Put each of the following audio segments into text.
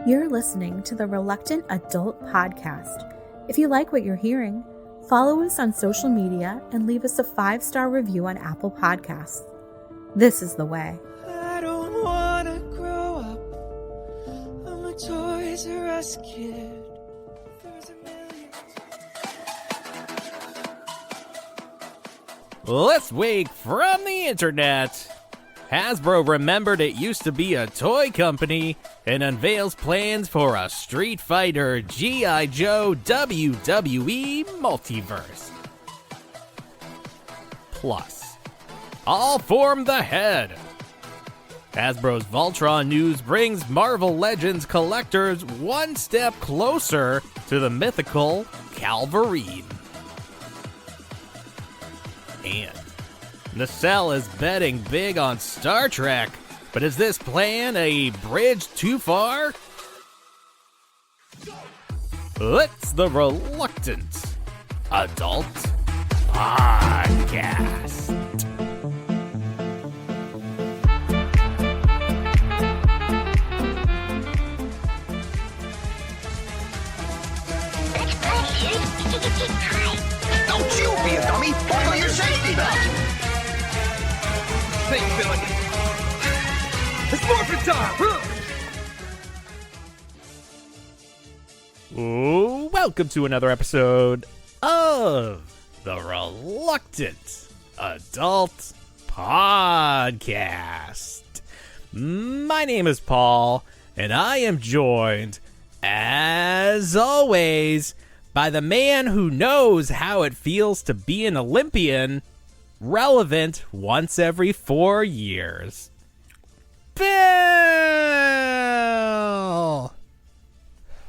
You're listening to the Reluctant Adult Podcast. If you like what you're hearing, follow us on social media and leave us a 5-star review on Apple Podcasts. This is the way. I don't want to grow up. I'm a Toys R Us kid. There's a million. Let's wake from the internet. Hasbro remembered it used to be a toy company and unveils plans for a Street Fighter G.I. Joe WWE multiverse. Plus, all form the head. Hasbro's Voltron news brings Marvel Legends collectors one step closer to the mythical Cavillrine. And Nacelle is betting big on Star Trek, but is this plan a bridge too far? It's the Reluctant Adult Podcast. Don't you be a dummy! Buckle your safety belt! Think, Billy. It's morphin' time! Ooh, welcome to another episode of the Reluctant Adult Podcast. My name is Paul, and I am joined, as always, by the man who knows how it feels to be an Olympian, relevant once every 4 years. Bill!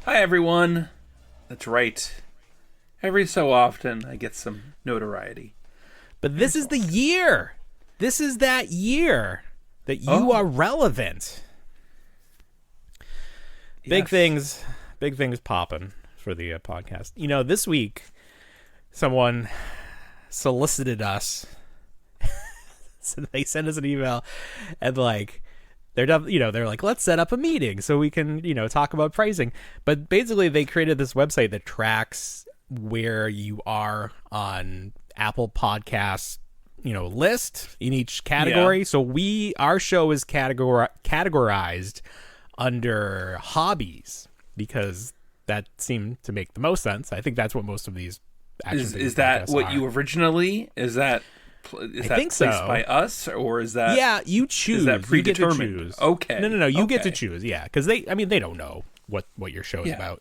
Hi, everyone. That's right. Every so often, I get some notoriety. But this is the year. This is that year that you are relevant. Big things popping for the podcast. You know, this week, someone solicited us. So they sent us an email and they're like, let's set up a meeting so we can, talk about pricing. But basically they created this website that tracks where you are on Apple Podcasts, list in each category. Yeah. So our show is categorized under hobbies because that seemed to make the most sense. I think that's what most of these is that what you originally I think placed so. By us, or is that? Yeah, you choose. Is that predetermined? You get to choose. Okay. No. You get to choose. Yeah, because they don't know what your show is about.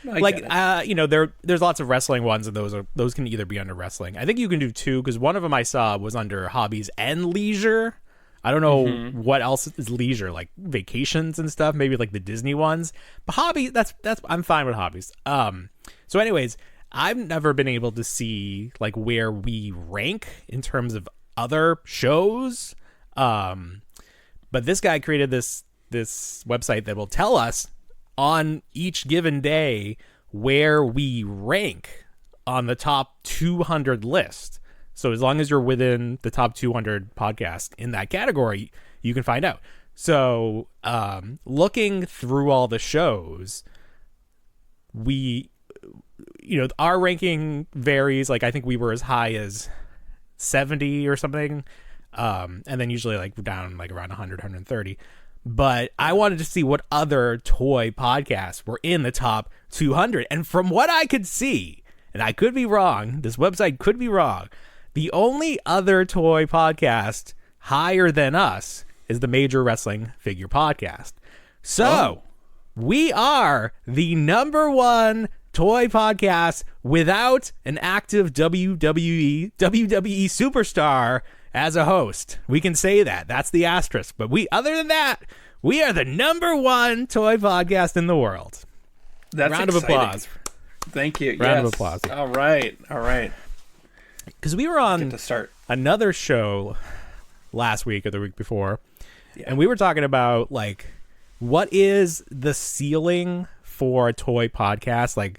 No, there's lots of wrestling ones, and those can either be under wrestling. I think you can do two because one of them I saw was under hobbies and leisure. I don't know what else is leisure, like vacations and stuff. Maybe like the Disney ones. But hobbies, that's I'm fine with hobbies. So, anyways. I've never been able to see like where we rank in terms of other shows. But this guy created this website that will tell us on each given day where we rank on the top 200 list. So as long as you're within the top 200 podcasts in that category, you can find out. So looking through all the shows, our ranking varies. Like I think we were as high as 70 or something, and then usually like down like around 100, 130. But I wanted to see what other toy podcasts were in the top 200, and from what I could see, and I could be wrong, this website could be wrong, the only other toy podcast higher than us is the Major Wrestling Figure Podcast. So we are the number one toy podcast without an active WWE superstar as a host. We can say that. That's the asterisk. But other than that, we are the number one toy podcast in the world. That's round exciting. Of applause. Thank you. Round of applause. All right. Because we were on another show last week or the week before, and we were talking about like what is the ceiling for a toy podcast. Like,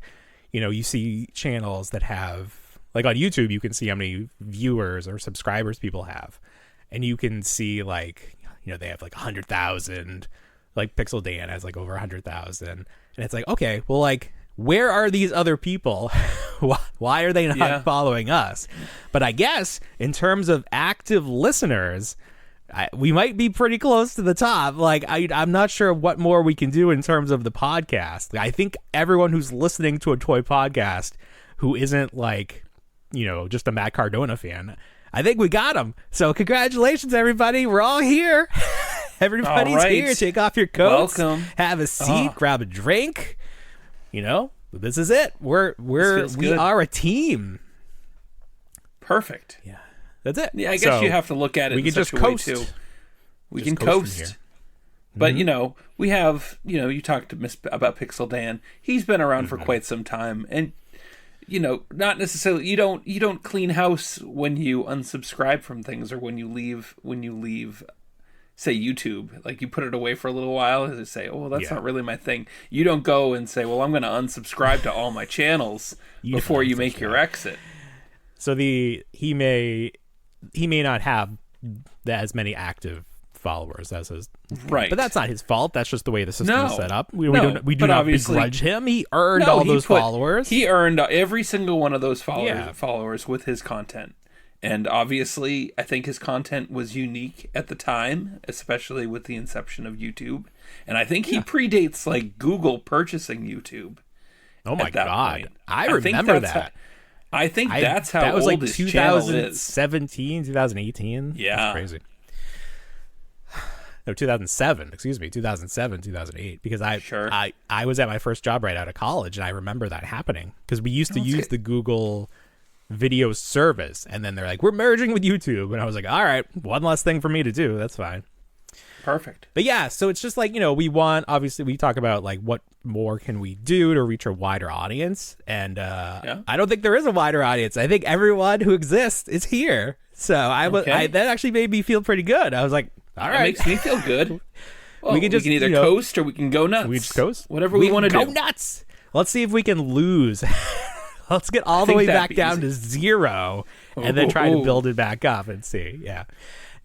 you see channels that have, like on YouTube, you can see how many viewers or subscribers people have. And you can see like, they have like 100,000, like Pixel Dan has like over 100,000, and it's like, okay, well, like, where are these other people? Why are they not following us? But I guess in terms of active listeners, we might be pretty close to the top. Like, I'm not sure what more we can do in terms of the podcast. I think everyone who's listening to a toy podcast who isn't like, just a Matt Cardona fan, I think we got them. So congratulations, everybody. We're all here. Everybody's here. Take off your coats. Welcome. Have a seat. Grab a drink. This is it. We are a team. Perfect. Yeah, that's it. Yeah, I guess you have to look at it. We can just coast. Too. We can coast. But we have. You talked about Pixel Dan. He's been around for quite some time, and not necessarily. You don't clean house when you unsubscribe from things or when you leave. Say YouTube, like you put it away for a little while and say, oh, that's not really my thing. You don't go and say, well, I'm going to unsubscribe to all my channels before you make your exit. So he may not have as many active followers as his, right? But that's not his fault. That's just the way the system is set up. We do not begrudge him. He earned all those followers. He earned every single one of those followers with his content. And obviously, I think his content was unique at the time, especially with the inception of YouTube. And I think he predates like Google purchasing YouTube. Oh my God. Point. I remember that. I think that's how that was old like his channel is. 2017, 2018. Yeah. That's crazy. No, 2007. Excuse me, 2007, 2008. Because I was at my first job right out of college, and I remember that happening. Because we used to use the Google video service, and then they're like, we're merging with YouTube, and I was like, all right, one less thing for me to do, that's fine. Perfect. But yeah, so it's just like, we talk about like what more can we do to reach a wider audience, and I don't think there is a wider audience. I think everyone who exists is here. So that actually made me feel pretty good. I was like, all right, that makes me feel good. Well, we can either coast or we can go nuts. We just coast, whatever we want to do. Go nuts. Let's see if we can lose. Let's get all the way back down to 0 and then try to build it back up and see. Yeah.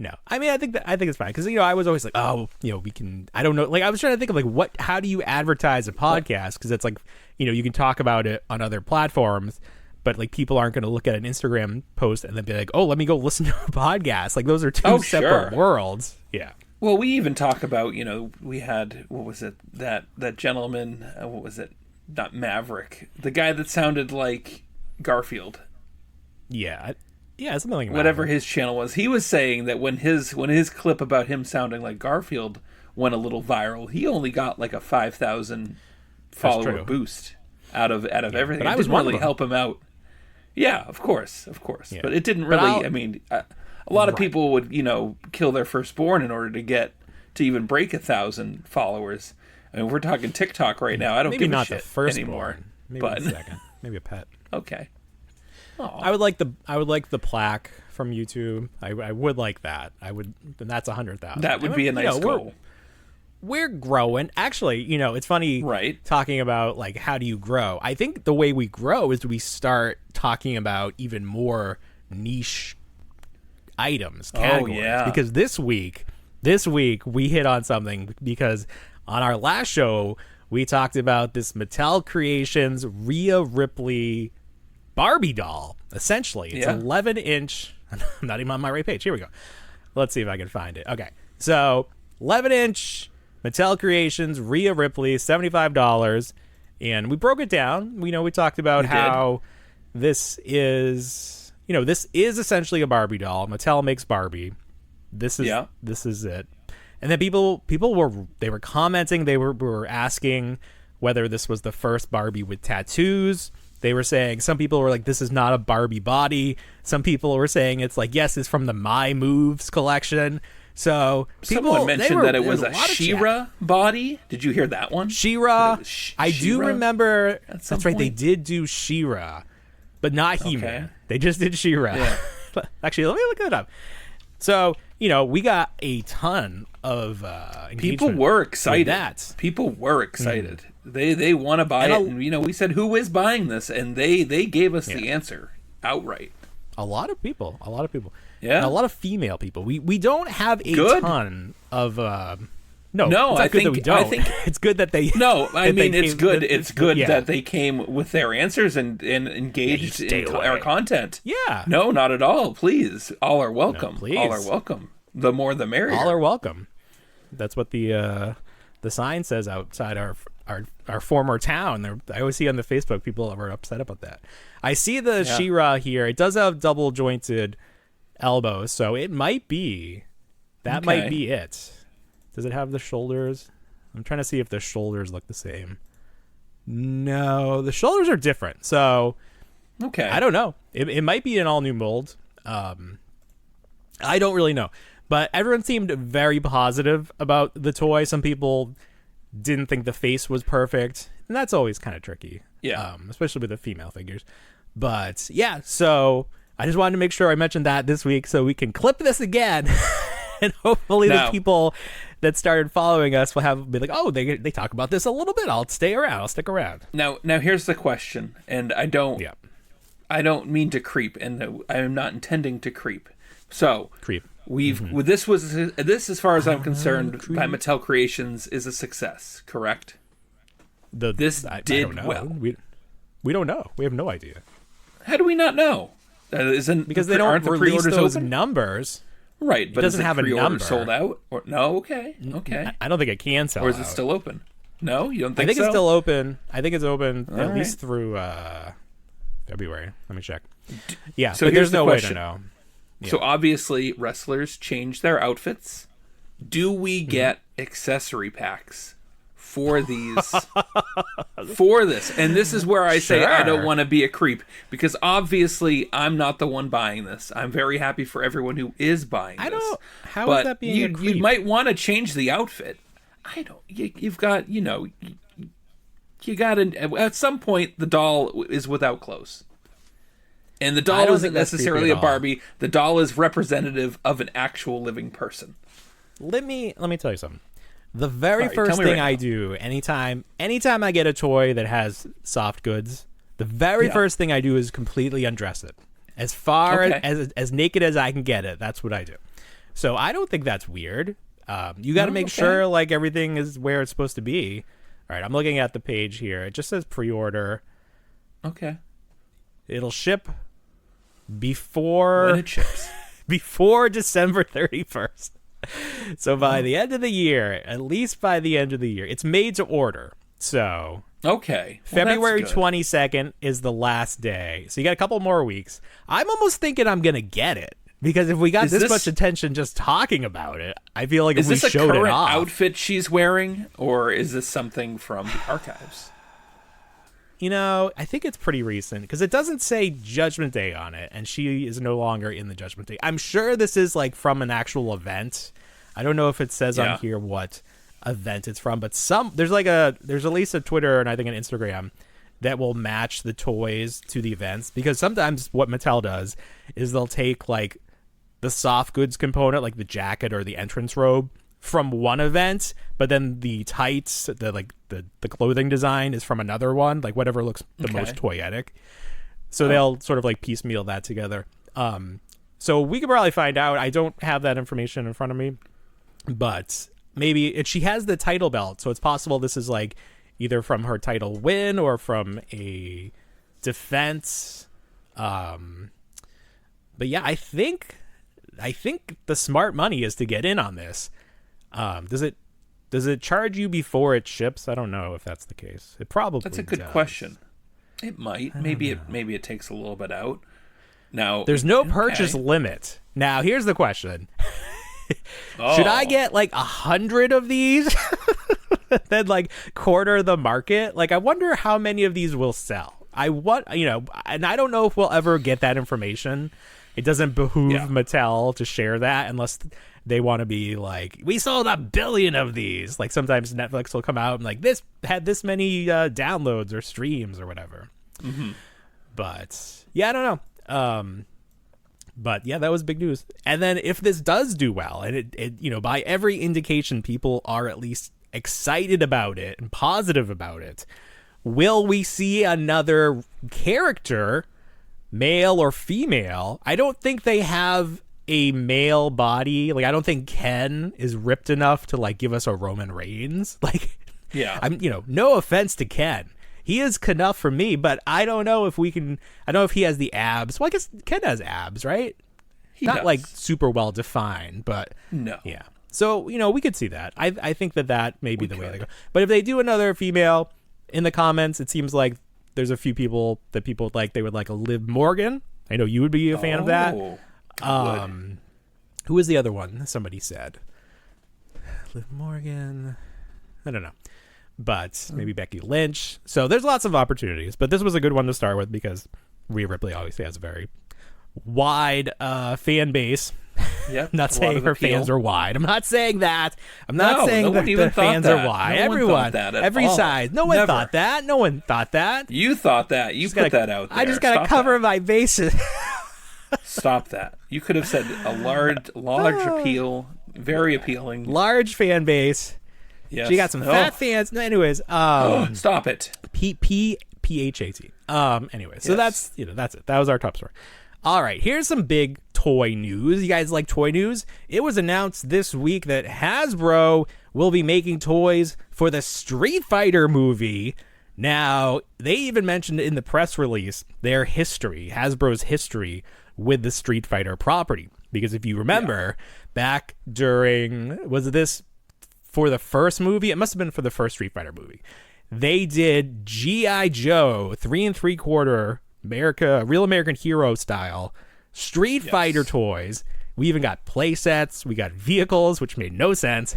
No. I mean, I think it's fine. Because, I was always like, we can, I don't know. Like, I was trying to think of like, how do you advertise a podcast? Because it's like, you can talk about it on other platforms, but like people aren't going to look at an Instagram post and then be like, oh, let me go listen to a podcast. Like, those are two separate worlds. Yeah. Well, we even talk about, we had, what was it? That gentleman, what was it? Not Maverick, the guy that sounded like Garfield. Yeah, something like whatever his channel was. He was saying that when his clip about him sounding like Garfield went a little viral, he only got like a 5,000 follower boost out of everything. But it didn't really help him out. Yeah, of course. Yeah. But it didn't really. A lot of people would kill their firstborn in order to even break 1,000 followers. I mean, we're talking TikTok right now. I don't give a shit the first anymore. Maybe the second. Maybe a pet. Okay. Aww. I would like the plaque from YouTube. I would like that. And that's 100,000. That would be a nice goal. We're growing. Actually, it's funny talking about like how do you grow? I think the way we grow is we start talking about even more niche items, categories. Oh, yeah. Because this week we hit on something because on our last show, we talked about this Mattel Creations Rhea Ripley Barbie doll. Essentially, it's 11-inch. I'm not even on my right page. Here we go. Let's see if I can find it. Okay, so 11-inch Mattel Creations Rhea Ripley, $75, and we broke it down. We talked about how this is, this is essentially a Barbie doll. Mattel makes Barbie. This is it. And then people were commenting, they were asking whether this was the first Barbie with tattoos. They were saying, some people were like, this is not a Barbie body. Some people were saying it's like, yes, it's from the My Moves collection. So someone mentioned that it was a She-Ra body. Did you hear that one? She-Ra. I do remember. That's right. They did do She-Ra, but not He-Man. They just did She-Ra. Yeah. Actually, let me look it up. So, we got a ton of people were excited. People were excited. They want to buy it. And, we said, who is buying this? And they gave us the answer outright. A lot of people. Yeah. And a lot of female people. We don't have a ton of No, I good that think we don't. I think it's good that they. No, I mean it's good. It's good yeah. that they came with their answers and engaged in our content. Yeah. No, not at all. Please, all are welcome. No, please. All are welcome. The more, the merrier. All are welcome. That's what the sign says outside our former town. I always see on the Facebook people are upset about that. I see the She-Ra here. It does have double jointed elbows, so it might be that might be it. Does it have the shoulders? I'm trying to see if the shoulders look the same. No, the shoulders are different. So, okay, I don't know. It might be an all new mold. I don't really know, but everyone seemed very positive about the toy. Some people didn't think the face was perfect, and that's always kind of tricky. Yeah, especially with the female figures. But yeah, so I just wanted to make sure I mentioned that this week so we can clip this again. And hopefully the people that started following us will be like, oh, they talk about this a little bit. I'll stay around. I'll stick around. Now here's the question, and I don't mean to creep, and I am not intending to creep. So creep. This as far as I'm concerned, by Mattel Creations is a success, correct? This did well. We don't know. We have no idea. How do we not know? Because they don't release those numbers. Right, but it doesn't have a number. Sold out? Or no? Okay. I don't think it can sell out. Or is it still open? No, you don't think so? I think it's still open. I think it's open at least through February. Let me check. Yeah, so but there's no way to question. know. Yeah. So obviously wrestlers change their outfits. Do we get accessory packs for these for this? And this is where I say I don't want to be a creep, because obviously I'm not the one buying this. I'm very happy for everyone who is buying this. How is that being a creep? You might want to change the outfit. I don't. You've got, you got at some point the doll is without clothes. And the doll isn't necessarily a Barbie. The doll is representative of an actual living person. Let me tell you something. The very first thing I do anytime I get a toy that has soft goods, the very first thing I do is completely undress it. As far as naked as I can get it, that's what I do. So I don't think that's weird. You got to make sure like everything is where it's supposed to be. All right, I'm looking at the page here. It just says pre-order. Okay. It'll ship before when it ships. Before December 31st. So by the end of the year, at least by the end of the year, it's made to order. So February 22nd is the last day. So you got a couple more weeks. I'm almost thinking I'm going to get it, because if we got this much attention just talking about it, I feel like if we showed it off. Is this a current outfit she's wearing, or is this something from the archives? I think it's pretty recent, because it doesn't say Judgment Day on it, and she is no longer in the Judgment Day. I'm sure this is like from an actual event. I don't know if it says on here what event it's from, but there's at least a Twitter and I think an Instagram that will match the toys to the events, because sometimes what Mattel does is they'll take like the soft goods component, like the jacket or the entrance robe, from one event, but then the tights, the clothing design is from another one, like whatever looks the most toyetic. So they'll sort of like piecemeal that together. So we could probably find out. I don't have that information in front of me, but maybe she has the title belt, so it's possible this is like either from her title win or from a defense. But yeah, I think the smart money is to get in on this. Does it charge you before it ships? I don't know if that's the case. It probably That's a good question. It might. Maybe it takes a little bit out. Now there's no purchase limit. Now here's the question. Should I get like 100 of these? Then like quarter the market? Like I wonder how many of these will sell. And I don't know if we'll ever get that information. It doesn't behoove Mattel to share that unless they want to be like, we sold 1 billion of these. Like sometimes Netflix will come out and like, this had this many downloads or streams or whatever. Mm-hmm. But yeah, I don't know. But yeah, that was big news. And then if this does do well, and it by every indication, people are at least excited about it and positive about it, will we see another character, male or female? I don't think they have a male body. Like, I don't think Ken is ripped enough to like give us a Roman Reigns. Like, yeah, I'm, no offense to Ken. He is enough for me, but I don't know if we can. I don't know if he has the abs. Well, I guess Ken has abs, right? He Not does. like super well defined, but no. Yeah. So, we could see that. I think that may be the way they go. But if they do another female, in the comments, it seems like there's a few people that people like. They would like a Liv Morgan. I know you would be a fan of that. Who was the other one? Somebody said Liv Morgan. I don't know. But maybe Becky Lynch. So there's lots of opportunities. But this was a good one to start with because Rhea Ripley obviously has a very wide fan base. Yep, Not saying her fans are wide. I'm not saying that. I'm not saying that the fans are wide. Everyone, every side. No one thought that. No one thought that. You thought that. You put that out there. I just got to cover my bases. Stop that. You could have said a large appeal, very appealing. Large fan base. Yes. She got some fat fans. No, anyways, stop it. PHAT. Anyway, so that's that's it. That was our top story. All right, here's some big toy news. You guys like toy news? It was announced this week that Hasbro will be making toys for the Street Fighter movie. Now, they even mentioned in the press release their history, Hasbro's history with the Street Fighter property. Because if you remember, back during, was this for the first movie? It must have been for the first Street Fighter movie. They did G.I. Joe 3 3/4 Real American Hero style Street Fighter toys. We even got play sets. We got vehicles, which made no sense.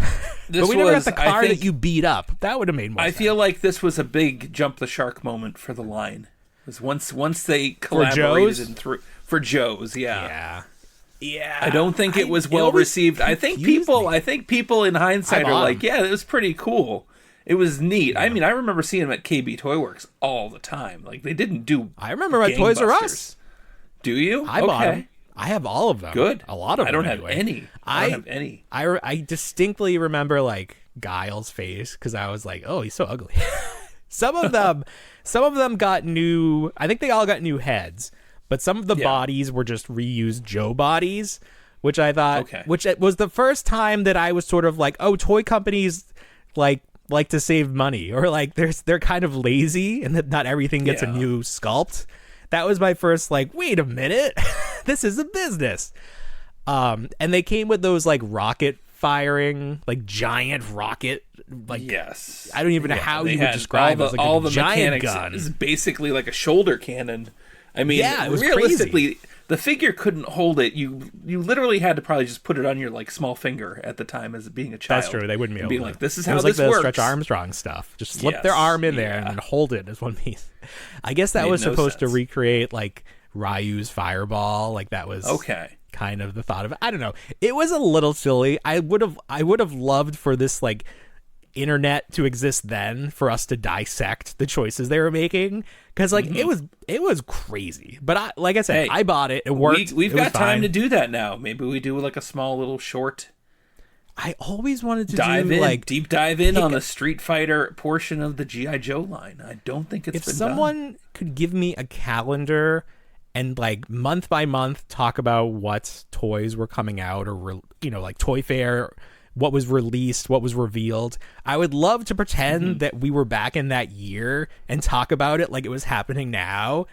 But we never got the car that you beat up. That would have made more sense. I feel like this was a big jump the shark moment for the line. It was once they collaborated for Joe's, Yeah. I don't think it was well received. I think people in hindsight are like, yeah, it was pretty cool. It was neat. Yeah. I mean, I remember seeing them at KB Toy Works all the time. Like, they didn't do. I remember at Toys R Us. Do you? I bought them. I have all of them. Good. A lot of them. I don't have any. I don't have any. I distinctly remember like Guile's face because I was like, oh, he's so ugly. Some of them got new. I think they all got new heads, but some of the bodies were just reused Joe bodies, which I thought, which was the first time that I was sort of like, oh, toy companies like to save money, or like they're kind of lazy and that not everything gets a new sculpt. That was my first like, wait a minute, this is a business. And they came with those like rocket firing, like giant rocket, like I don't even know how you would describe it. Like all the giant gun. It's basically like a shoulder cannon. I mean, it was realistically, crazy. The figure couldn't hold it. You literally had to probably just put it on your like small finger at the time as being a child. That's true. They wouldn't be able to. Like, this is how this works. Like the Stretch Armstrong stuff. Just slip their arm in there and then hold it as one piece. I guess that was supposed to recreate like Ryu's Fireball. Like that was kind of the thought of it. I don't know. It was a little silly. I would have loved for this like internet to exist then for us to dissect the choices they were making, because like it was crazy. But like I said, I bought it. It worked. We've got time to do that now. Maybe we do like a small little short. I always wanted to deep dive in on the Street Fighter portion of the G.I. Joe line. I don't think it's been done. If someone could give me a calendar and like month by month talk about what toys were coming out, or like Toy Fair, what was released, what was revealed, I would love to pretend that we were back in that year and talk about it like it was happening now.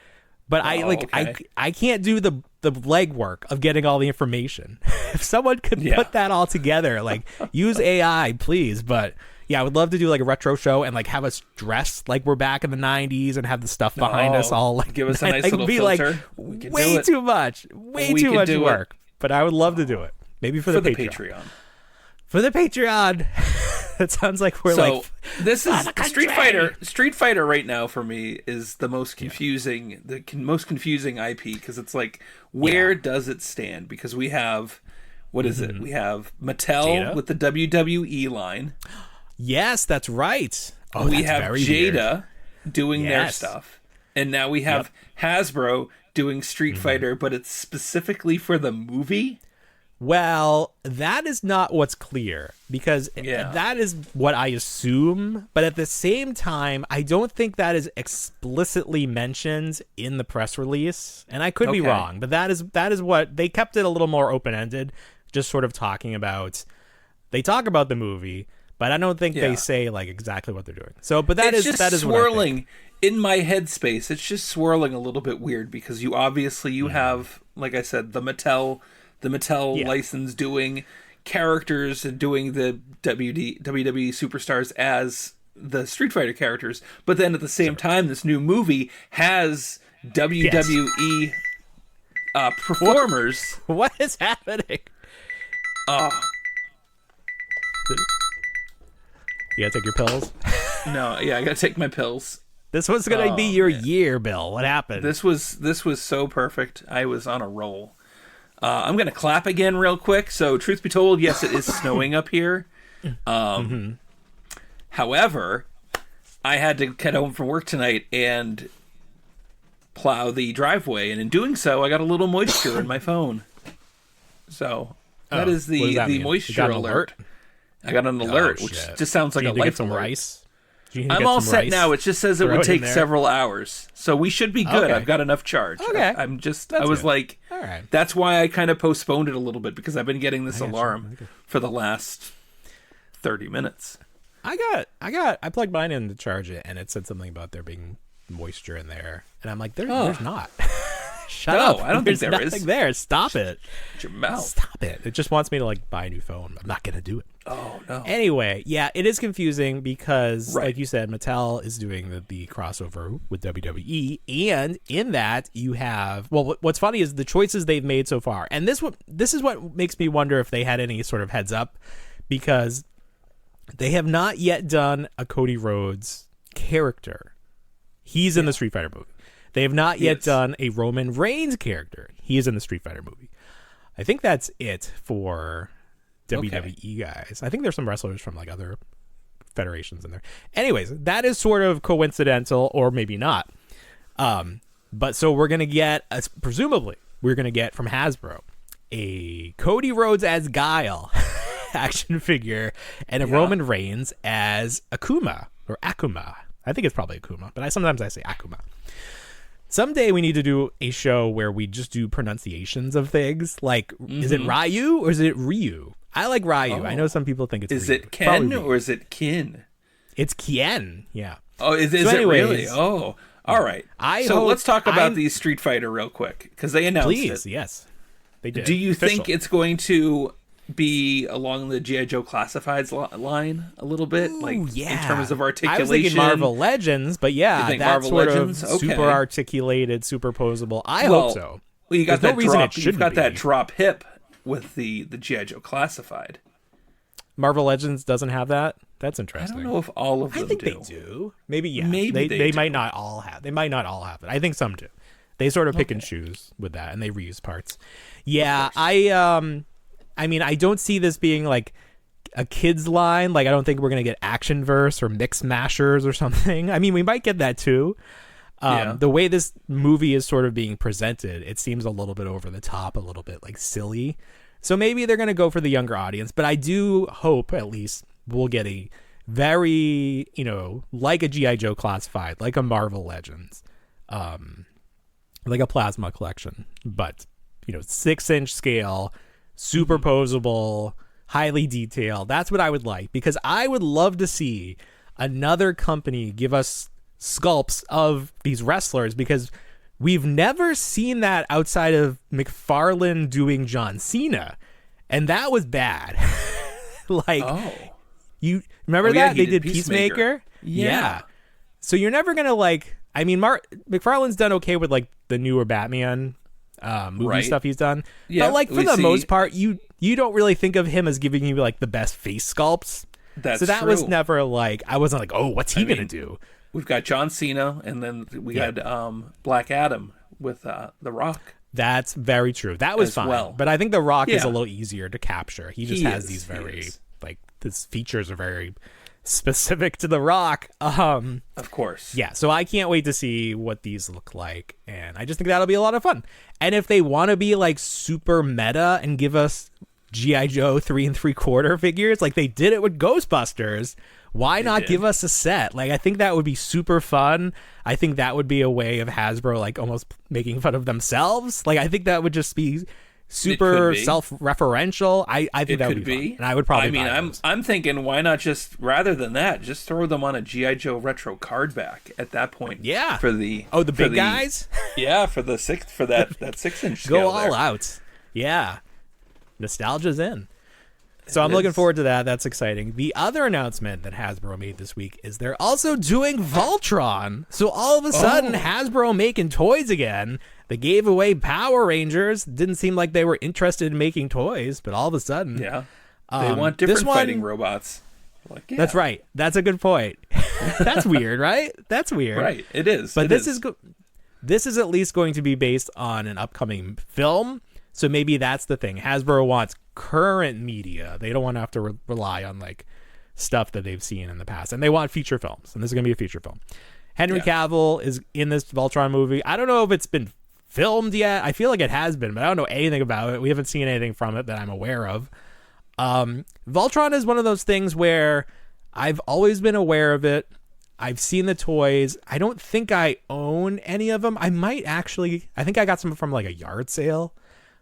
But I can't do the legwork of getting all the information. If someone could put that all together, like use AI, please. But yeah, I would love to do like a retro show and like have us dressed like we're back in the 90s and have the stuff behind us all like give us a nice little filter. Like way too much work. But I would love to do it. Maybe for the Patreon. For the Patreon. It sounds like we're this is Street Fighter right now for me is the most confusing, most confusing IP, because it's like, where does it stand? Because we have, what is it? We have Mattel Jada with the WWE line. Yes, that's right. Oh, we have Jada doing their stuff, and now we have Hasbro doing Street Fighter, but it's specifically for the movie. Well, that is not what's clear, because that is what I assume. But at the same time, I don't think that is explicitly mentioned in the press release. And I could be wrong, but that is what they kept it a little more open-ended, just sort of talking about. They talk about the movie, but I don't think they say like exactly what they're doing. So, but that is swirling what I think. In my headspace. It's just swirling a little bit weird because you have, like I said, the Mattel license doing characters and doing the WWE superstars as the Street Fighter characters, but then at the same time, this new movie has WWE performers. What is happening? You gotta take your pills? No, I gotta take my pills. This was gonna be your year, Bill. What happened? This was so perfect. I was on a roll. I'm going to clap again real quick. So, truth be told, yes, it is snowing up here. However, I had to get home from work tonight and plow the driveway. And in doing so, I got a little moisture in my phone. So, that is the moisture alert. I got an alert, which just sounds like a life some alert. Rice? I'm all set now. It just says it would take several hours. So we should be good. Okay. I've got enough charge. Okay. I was good. Like, all right. That's why I kind of postponed it a little bit, because I've been getting this alarm for the last 30 minutes. I plugged mine in to charge it, and it said something about there being moisture in there. And I'm like, there's not. Shut up. I don't think there is. Nothing there. Stop it. Shut your mouth. Stop it. It just wants me to like buy a new phone. I'm not going to do it. Oh, no. Anyway, yeah, it is confusing because, like you said, Mattel is doing the crossover with WWE. And in that, you have... Well, what's funny is the choices they've made so far. And this is what makes me wonder if they had any sort of heads up. Because they have not yet done a Cody Rhodes character. He's in the Street Fighter movie. They have not yet done a Roman Reigns character. He is in the Street Fighter movie. I think that's it for WWE guys. I think there's some wrestlers from like other federations in there. Anyways, that is sort of coincidental, or maybe not. But so we're going to get, presumably, we're going to get from Hasbro a Cody Rhodes as Guile action figure and a Roman Reigns as Akuma, or Akuma. I think it's probably Akuma, but sometimes I say Akuma. Someday we need to do a show where we just do pronunciations of things. Like, is it Ryu or is it Ryu? I like Ryu. I know some people think it's Is Ryu. It Ken or is it Kin? It's Kien, yeah. Oh, is it really? Oh, all right. Let's talk about these Street Fighter real quick, because they announced it. Please, yes. They did. Do you think it's going to be along the G.I. Joe Classifieds line a little bit? Ooh, like, yeah. In terms of articulation? I was thinking Marvel Legends, but yeah, that's Marvel sort Legends? Of super articulated, superposable. I hope so. Well, you got that drop. You've got be. that drop hip with the G.I. Joe Classified. Marvel Legends doesn't have that. That's interesting. I don't know if all of them do. I think they do. Maybe, yeah. Maybe they might not all have. They might not all have it. I think some do. They sort of pick and choose with that, and they reuse parts. Yeah, I mean, I don't see this being like a kid's line. Like, I don't think we're gonna get Action Verse or Mix Mashers or something. I mean, we might get that too. The way this movie is sort of being presented, it seems a little bit over the top, a little bit like silly. So maybe they're gonna go for the younger audience. But I do hope at least we'll get a very, like a G.I. Joe Classified, like a Marvel Legends, like a Plasma Collection, but 6-inch scale, superposable, highly detailed. That's what I would like, because I would love to see another company give us sculpts of these wrestlers, because we've never seen that outside of McFarlane doing John Cena, and that was bad. You remember that they did Peacemaker? Yeah. So you're never gonna McFarlane's done okay with like the newer Batman movie stuff he's done, but like for the most part, you don't really think of him as giving you like the best face sculpts. That true. Was never like, I wasn't like, oh, what's he gonna do? We've got John Cena, and then we had Black Adam with The Rock. That's very true. That was fine. Well. But I think The Rock is a little easier to capture. He just has these very his features are very specific to The Rock. Of course. Yeah, so I can't wait to see what these look like, and I just think that'll be a lot of fun. And if they want to be like super meta and give us G.I. Joe 3 3/4 figures. Like, they did it with Ghostbusters. Why not give us a set? Like, I think that would be super fun. I think that would be a way of Hasbro, like, almost making fun of themselves. Like, I think that would just be super self-referential. I think that would be fun. And I would probably buy those. I'm thinking, why not just, rather than that, just throw them on a G.I. Joe retro card back at that point. Yeah. For the big guys? Yeah, for that 6-inch Go scale all there. out. Yeah. Nostalgia's in. So I'm looking forward to that. That's exciting. The other announcement that Hasbro made this week is they're also doing Voltron. So all of a sudden, Hasbro making toys again. They gave away Power Rangers. Didn't seem like they were interested in making toys, but all of a sudden, they want different fighting robots. Like, yeah. That's right. That's a good point. That's weird, right? That's weird. Right. It is. But this is at least going to be based on an upcoming film. So maybe that's the thing. Hasbro wants current media. They don't want to have to rely on like stuff that they've seen in the past. And they want feature films. And this is going to be a feature film. Henry Cavill is in this Voltron movie. I don't know if it's been filmed yet. I feel like it has been, but I don't know anything about it. We haven't seen anything from it that I'm aware of. Voltron is one of those things where I've always been aware of it. I've seen the toys. I don't think I own any of them. I might actually. I think I got some from like a yard sale.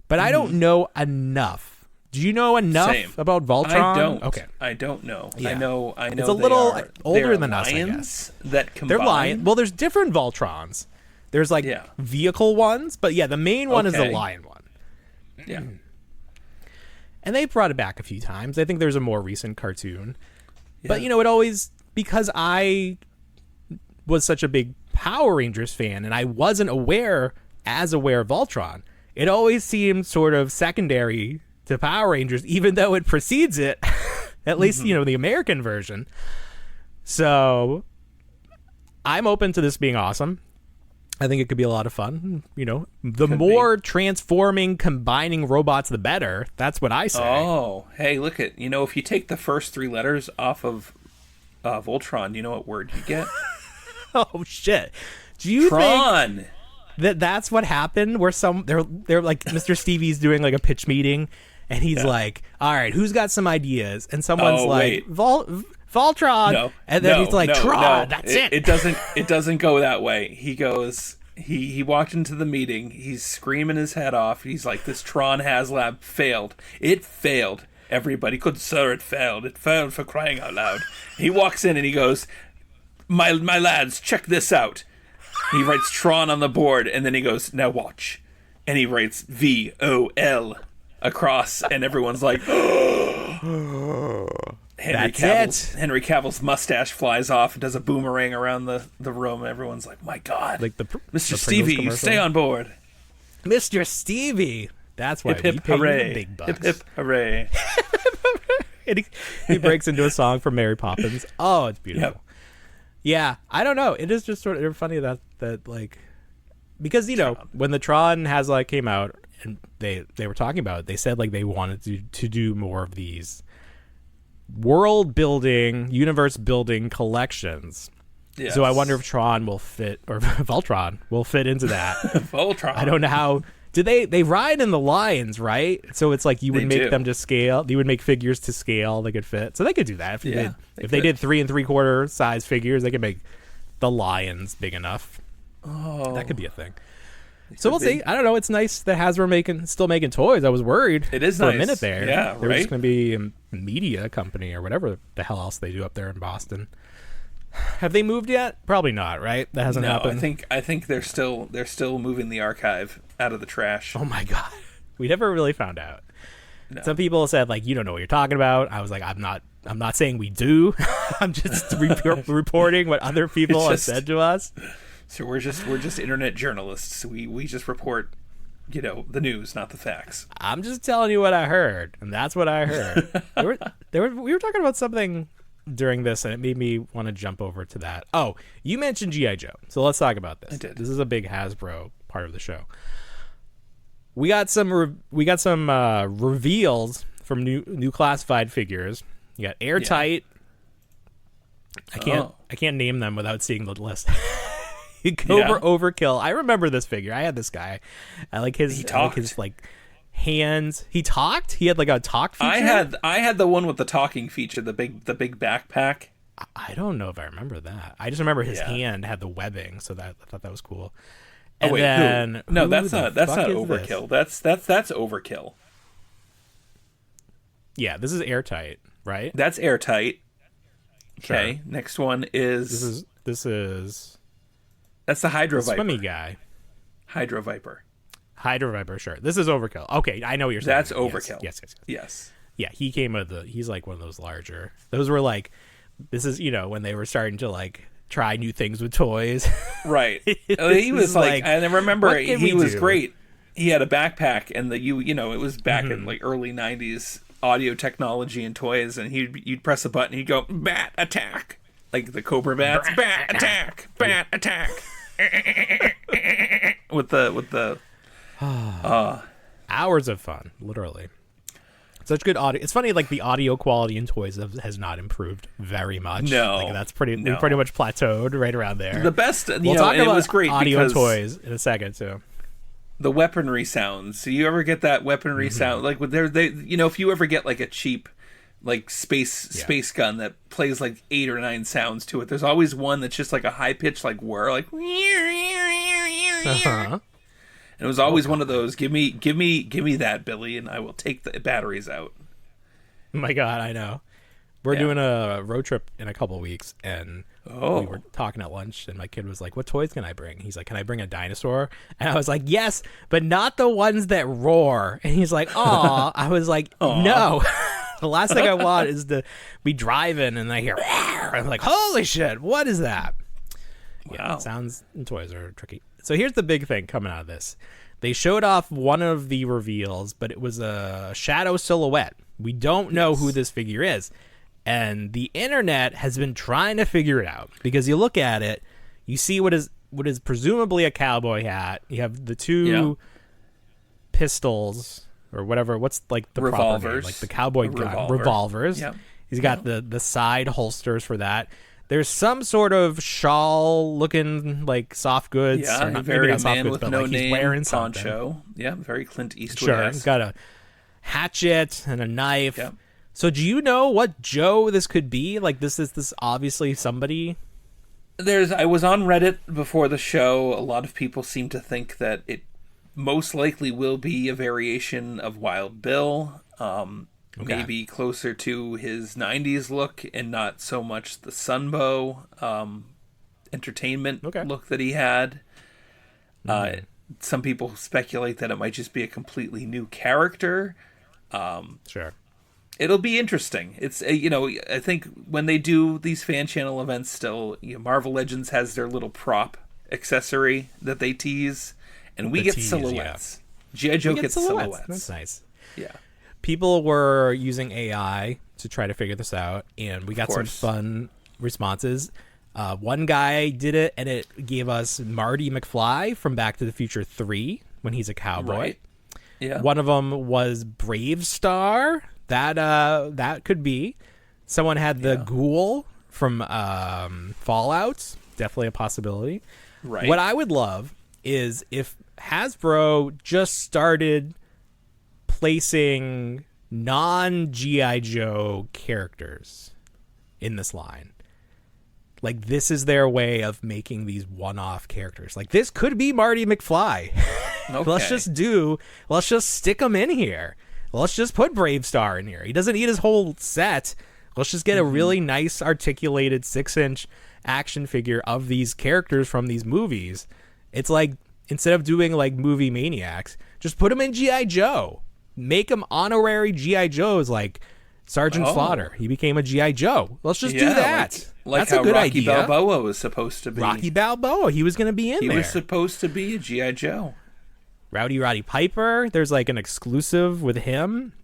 But I don't know enough. Do you know enough about Voltron? I don't. Okay. I don't know. Yeah. I know. It's a little older than us, I guess. That combine. They're lion. Well, there's different Voltrons. There's like vehicle ones, but yeah, the main one is the lion one. Yeah. And they brought it back a few times. I think there's a more recent cartoon. Yeah. But it always, because I was such a big Power Rangers fan and I wasn't aware of Voltron, it always seemed sort of secondary to Power Rangers, even though it precedes it, at least, the American version. So I'm open to this being awesome. I think it could be a lot of fun. The more transforming, combining robots, the better. That's what I say. Oh, hey, look at, if you take the first 3 letters off of Voltron, you know what word you get? Oh, shit. Do you Tron. think that's what happened, where they're like Mr. Stevie's doing like a pitch meeting and he's like, all right, who's got some ideas? And someone's like, Voltron. No, and then he's like, Tron, that's it. It doesn't go that way. He goes, he walked into the meeting, he's screaming his head off. He's like, this Tron HasLab failed. It failed. Everybody could, sir, it failed. It failed, for crying out loud. He walks in and he goes, my lads, check this out. He writes Tron on the board, and then he goes, now watch. And he writes VOL across, and everyone's like, Henry Cavill's mustache flies off and does a boomerang around the room, and everyone's like, my God. Like Mr. Stevie, you stay on board. Mr. Stevie. That's why hip, hip, we pay hooray. big bucks. Hip, hip, hooray. And he breaks into a song from Mary Poppins. Oh, it's beautiful. Yep. Yeah, I don't know. It is just sort of funny that like, because when the Tron HasLab came out and they were talking about it, they said like they wanted to do more of these world building, universe building collections. Yes. So I wonder if Tron will fit, or Voltron will fit into that. Voltron. I don't know how. Do they ride in the lines, right? So it's like you would make them to scale. You would make figures to scale they could fit. So they could do that if they did 3 3/4 size figures. They could make the lions big enough. Oh, that could be a thing. So we'll see. I don't know. It's nice that Hasbro still making toys. I was worried. It is for nice. A minute there. Yeah, there was just going to be a media company or whatever the hell else they do up there in Boston. Have they moved yet? Probably not, right? That hasn't happened. I think they're still moving the archive out of the trash. Oh my God. We never really found out. No. Some people said like, you don't know what you're talking about. I was like, I'm not saying we do. I'm just reporting what other people have said to us. So we're just internet journalists. We just report, the news, not the facts. I'm just telling you what I heard, and that's what I heard. We were talking about something during this, and it made me want to jump over to that. Oh, you mentioned G.I. Joe, so let's talk about this. I did. This is a big Hasbro part of the show. We got some reveals from new classified figures. You got Airtight. Yeah. I can't name them without seeing the list. Cobra Overkill. I remember this figure. I had this guy. I like his hands. He talked. He had like a talk feature. I had the one with the talking feature, the big backpack. I don't know if I remember that. I just remember his hand had the webbing, so I thought that was cool. And then, no, that's not overkill. That's overkill. Yeah, this is airtight, right? That's airtight. Okay, Sure. next one is this is that's the Hydro Viper. Swimmy guy. Hydro Viper. Hydro Viper, sure. This is overkill. Okay, I know what you're saying. That's overkill. Yes. Yeah, he came with he's like one of those larger. Those were like, this is, when they were starting to like try new things with toys. Right. He was like, and I remember he was great. He had a backpack, and it was back in like early 90s audio technology and toys, and you'd press a button, he'd go, bat attack. Like the Cobra bats, bat attack, bat attack. with the hours of fun, literally. Such good audio. It's funny, like the audio quality in toys has not improved very much. No, like that's pretty much plateaued right around there. The best, we'll talk about it was great audio toys in a second too. The weaponry sounds. So you ever get that weaponry sound? Like with if you ever get like a cheap, like space gun that plays like 8 or 9 sounds to it, there's always one that's just like a high pitched like whir, like. And it was always one of those. Give me that, Billy, and I will take the batteries out. Oh my God, I know. We're doing a road trip in a couple of weeks, and we were talking at lunch, and my kid was like, "What toys can I bring?" He's like, "Can I bring a dinosaur?" And I was like, "Yes, but not the ones that roar." And he's like, "Aw." I was like, "No." The last thing I want is to be driving and I hear, "Roar." I'm like, "Holy shit, what is that?" Wow. Yeah, sounds and toys are tricky. So here's the big thing coming out of this. They showed off one of the reveals, but it was a shadow silhouette. We don't know who this figure is. And the internet has been trying to figure it out, because you look at it, you see what is presumably a cowboy hat. You have the two pistols or whatever. What's like the revolvers, proper name? Like the cowboy gun, revolvers. Yep. He's got the side holsters for that. There's some sort of shawl-looking, like, soft goods. Yeah, or not, very maybe not soft man goods, with but no like name he's wearing something. Poncho. Yeah, very Clint Eastwood. Sure, he's got a hatchet and a knife. Yep. So do you know what Joe this could be? Like, this obviously somebody? I was on Reddit before the show. A lot of people seem to think that it most likely will be a variation of Wild Bill. Maybe closer to his 90s look and not so much the Sunbow entertainment look that he had. Some people speculate that it might just be a completely new character. Sure. It'll be interesting. It's I think when they do these fan channel events still, Marvel Legends has their little prop accessory that they tease, and we get silhouettes. G.I. Joe gets silhouettes. That's nice. Yeah. People were using AI to try to figure this out, and we got some fun responses. One guy did it, and it gave us Marty McFly from Back to the Future 3 when he's a cowboy. Right. Yeah. One of them was Brave Star. That could be. Someone had the Ghoul from Fallout. Definitely a possibility. Right. What I would love is if Hasbro just started placing non-G.I. Joe characters in this line. Like, this is their way of making these one-off characters. Like, this could be Marty McFly. Okay. Let's just stick him in here. Let's just put Brave Star in here. He doesn't need his whole set. Let's just get a really nice articulated 6-inch action figure of these characters from these movies. It's like, instead of doing like Movie Maniacs, just put them in G.I. Joe. Make them honorary G.I. Joes, like Sergeant Slaughter. He became a G.I. Joe. Let's just do that. Like That's how a good Rocky idea. Balboa was supposed to be. Rocky Balboa. He was going to be in there. He was supposed to be a G.I. Joe. Rowdy Roddy Piper. There's like an exclusive with him.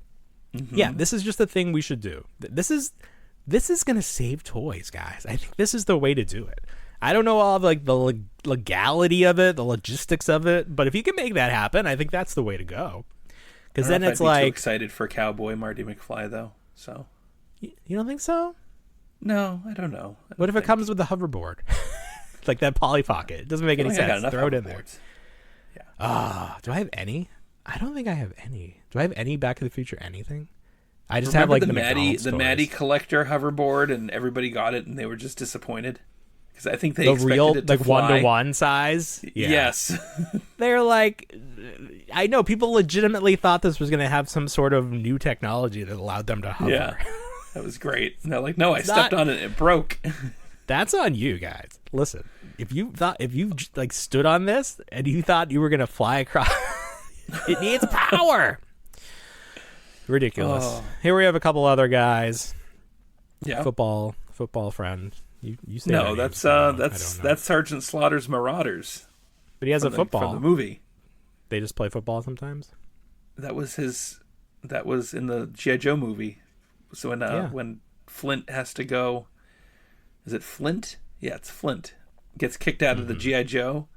Yeah, this is just the thing we should do. This is going to save toys, guys. I think this is the way to do it. I don't know all of like the legality of it, the logistics of it, but if you can make that happen, I think that's the way to go. Because then it's like, too excited for Cowboy Marty McFly though. So you don't think so? No, I don't know. What if it comes with the hoverboard, like that Polly Pocket? It doesn't make any sense. Throw it in there. Yeah. Do I have any? I don't think I have any. Do I have any Back to the Future anything? I just Remember have like the Maddie collector hoverboard, and everybody got it, and they were just disappointed because I think they expected real it to like fly. 1-to-1 size. Yeah. Yes, They're like, I know people legitimately thought this was going to have some sort of new technology that allowed them to hover. Yeah, that was great. And they're like, no, I stepped on it, and it broke. That's on you guys. Listen, if you like stood on this and you thought you were going to fly across, it needs power. Ridiculous. Oh. Here we have a couple other guys. Yeah. Football friend. You say no? That's Sergeant Slaughter's Marauders. But he has a football from the movie. They just play football sometimes. That was in the G.I. Joe movie. So when Flint has to go, is it Flint? Yeah, it's Flint. Gets kicked out of the G.I. Joe,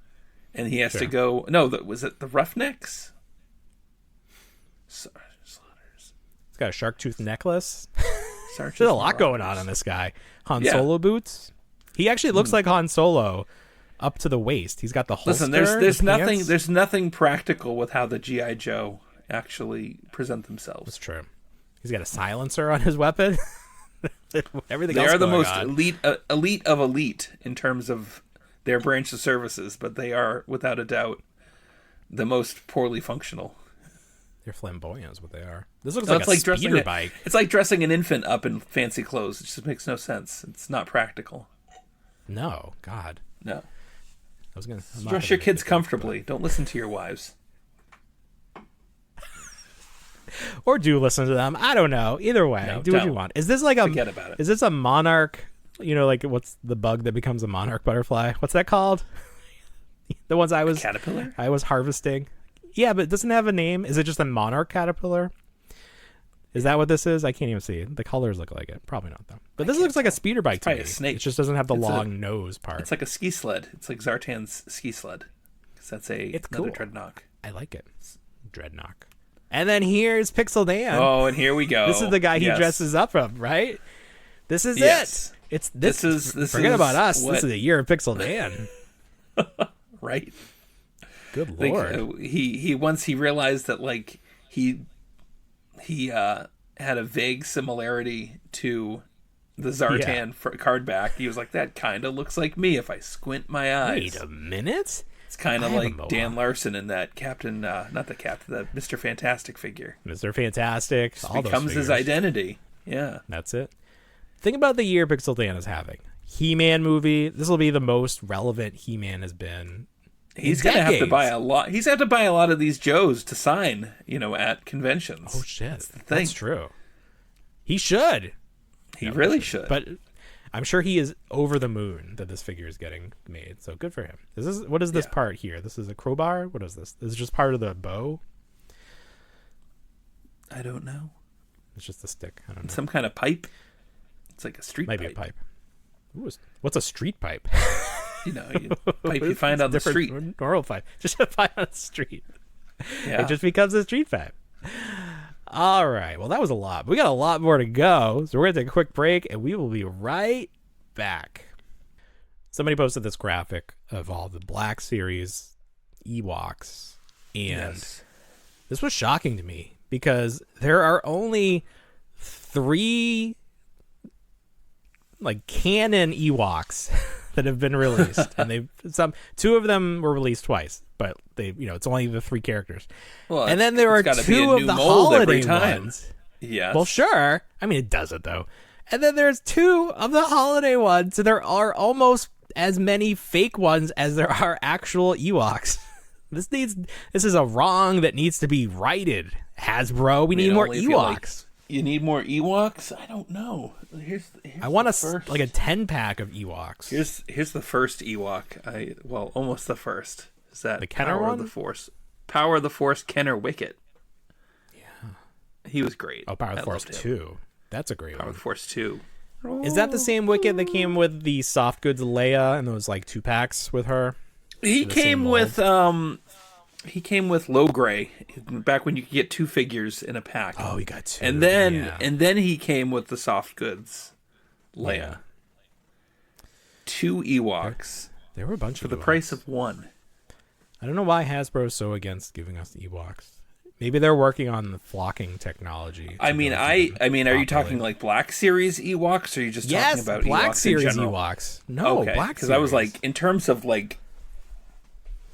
and he has to go. No, was it the Roughnecks? He's got a shark tooth necklace. There's a lot going on this guy. Han Solo boots. He actually looks like Han Solo up to the waist. He's got the holster. Listen, there's nothing practical with how the G.I. Joe actually present themselves. That's true. He's got a silencer on his weapon. Everything they else are the most on. elite of elite in terms of their branch of services, but they are without a doubt the most poorly functional. They're flamboyant is what they are. This looks like a speeder bike. It's like dressing an infant up in fancy clothes. It just makes no sense. It's not practical. No, God. No. I was gonna dress your kids comfortably. Don't listen to your wives. Or do listen to them. I don't know. Either way, do what you want. Is this like forget about it? Is this a monarch? You know, like what's the bug that becomes a monarch butterfly? What's that called? The ones I was caterpillar. I was harvesting. Yeah, but it doesn't have a name. Is it just a monarch caterpillar? Is that what this is? I can't even see. The colors look like it. Probably not though. But this looks like a speeder bike to me. A snake. It just doesn't have the long nose part. It's like a ski sled. It's like Zartan's ski sled. Because that's another cool. Dreadnought. I like it. Dreadnought. And then here's Pixel Dan. Oh, and here we go. This is the guy he dresses up from, right? This is it. It's this is forget about us. This is the year of Pixel Dan. Right. Good Lord. He once he realized that like he had a vague similarity to the Zartan card back. He was like, that kind of looks like me if I squint my eyes. Wait a minute. It's kind of like Dan Larson in that Captain, not the Captain, the Mr. Fantastic figure. Mr. Fantastic. All becomes his identity. Yeah. That's it. Think about the year Pixel Dan is having. He-Man movie. This will be the most relevant He-Man has been. He's going to have to buy a lot. He's going to have to buy a lot of these Joes to sign, at conventions. Oh, shit. That's true. He should. He really should. But I'm sure he is over the moon that this figure is getting made. So good for him. What is this part here? This is a crowbar? What is this? This is just part of the bow? I don't know. It's just a stick. I don't know. Some kind of pipe? It's like a street pipe. Maybe a pipe. Ooh, what's a street pipe? Pipe you find on the street. Normal pipe. Just a pipe on the street. Yeah. It just becomes a street pipe. All right. Well, that was a lot. We got a lot more to go. So we're going to take a quick break, and we will be right back. Somebody posted this graphic of all the Black Series Ewoks. And this was shocking to me because there are only 3 canon Ewoks that have been released, and 2 of them were released twice, but it's only the 3 characters. Well, and then there are 2 of the holiday ones. Yes. Well, sure. I mean, it does it though. And then there's 2 of the holiday ones, so there are almost as many fake ones as there are actual Ewoks. This is a wrong that needs to be righted. Hasbro, we need more Ewoks. You need more Ewoks? I don't know. Here's I want a 10-pack of Ewoks. Here's the first Ewok. Almost the first. Is that the Kenner Power one? Of the Force? Power of the Force Kenner Wicket. Yeah. He was great. Oh, Power of the Force 2. That's a great one. Power of the Force 2. Is that the same Wicket that came with the soft goods Leia and those 2 packs with her? He came with Low Gray back when you could get 2 figures in a pack. Oh, he got 2. And then he came with the soft goods Leia. 2 Ewoks. There were a bunch for of the price of 1. I don't know why Hasbro is so against giving us the Ewoks. Maybe they're working on the flocking technology. I mean, are you talking like Black Series Ewoks, or are you just talking about Black Ewoks Series in general? Ewoks. No, okay, Black because Series. I was like, in terms of like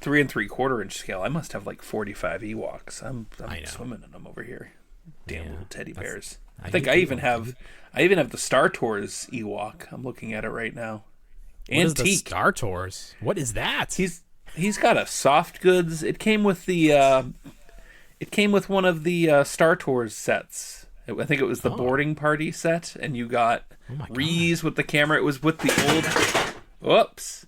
3 3/4 inch scale, I must have like 45 Ewoks. I'm swimming in them over here. Damn little teddy bears. I think I even have the Star Tours Ewok. I'm looking at it right now. What is the Star Tours? What is that? He's got a soft goods. It came with the one of the Star Tours sets. I think it was the boarding party set, and you got Reese with the camera. It was with the old. Whoops!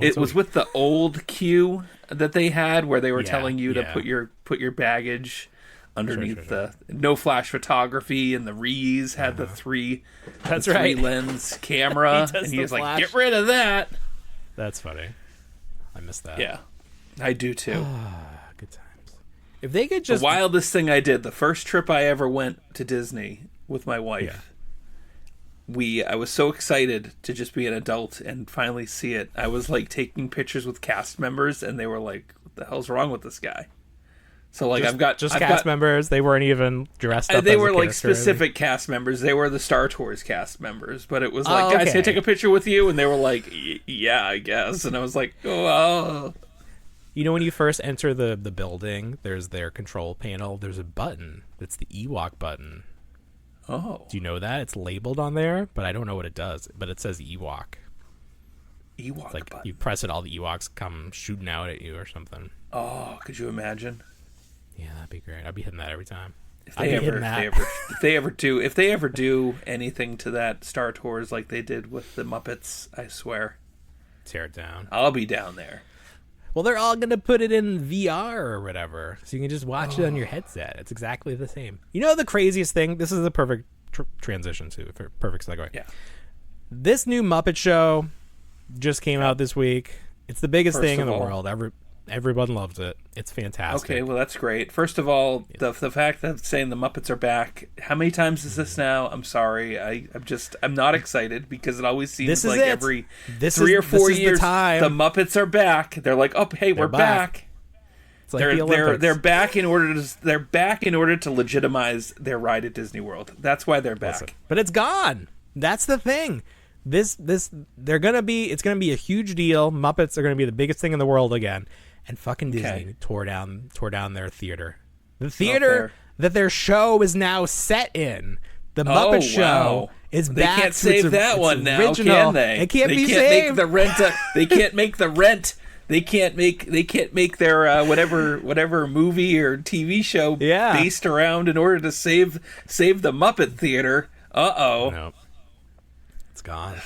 It was with the old queue that they had, where they were telling you to put your baggage underneath the no flash photography, and the Reese had the three lens camera, and he was like, "Get rid of that." That's funny. I missed that. Yeah, I do too. Good times. If they could just... The wildest thing I did, the first trip I ever went to Disney with my wife, I was so excited to just be an adult and finally see it. I was like taking pictures with cast members, and they were like, "What the hell's wrong with this guy?" So like, I've got cast members. They weren't even dressed up. They were like specific cast members. They were the Star Tours cast members. But it was like, guys, can I take a picture with you? And they were like, yeah, I guess. And I was like, oh. You know, when you first enter the building, there's their control panel. There's a button. It's the Ewok button. Oh. Do you know that? It's labeled on there, but I don't know what it does. But it says Ewok. Ewok it's like button. You press it, all the Ewoks come shooting out at you or something. Oh, could you imagine? Yeah, that'd be great. I'd be hitting that every time. If they ever do anything to that Star Tours like they did with the Muppets, I swear, tear it down. I'll be down there. Well, they're all going to put it in VR or whatever, so you can just watch it on your headset. It's exactly the same. You know the craziest thing? This is the perfect transition to perfect segue. Yeah. This new Muppet show just came out this week. It's the biggest thing in the world. Everyone loves it. It's fantastic. Okay, well, that's great. First of all, the fact that saying the Muppets are back, how many times is this now? I'm sorry. I'm not excited, because it always seems like every 3 or 4 years, the Muppets are back. They're like, oh, hey, we're back. It's like the Olympics. They're back in order to legitimize their ride at Disney World. That's why they're back. Listen, but it's gone. That's the thing. It's gonna be a huge deal. Muppets are gonna be the biggest thing in the world again. And fucking Disney tore down their theater. The theater that their show is now set in. The Muppet Show is back. They can't save that one now, original. Can they? It can't be saved. Make the rent. They can't make the rent. They can't make their whatever movie or TV show based around in order to save the Muppet Theater. No. It's gone.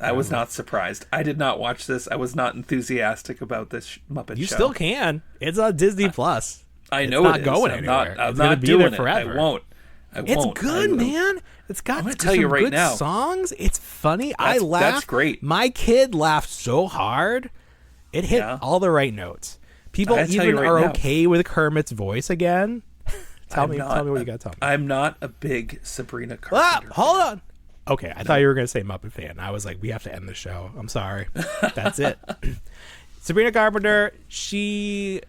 I was not surprised. I did not watch this. I was not enthusiastic about this Muppet show. You still can. It's on Disney Plus. I know it's not it is. going anywhere. I'm it's not gonna be doing there it. forever. I won't. It's good, man. It's got some good songs. It's funny. I laughed. That's great. My kid laughed so hard. It hit all the right notes. People even are okay with Kermit's voice again. Tell me what you got to tell me. I'm not a big Sabrina Carpenter. Hold on. Okay, I thought you were going to say Muppet fan. I was like, we have to end the show. I'm sorry. That's it. Sabrina Carpenter, she's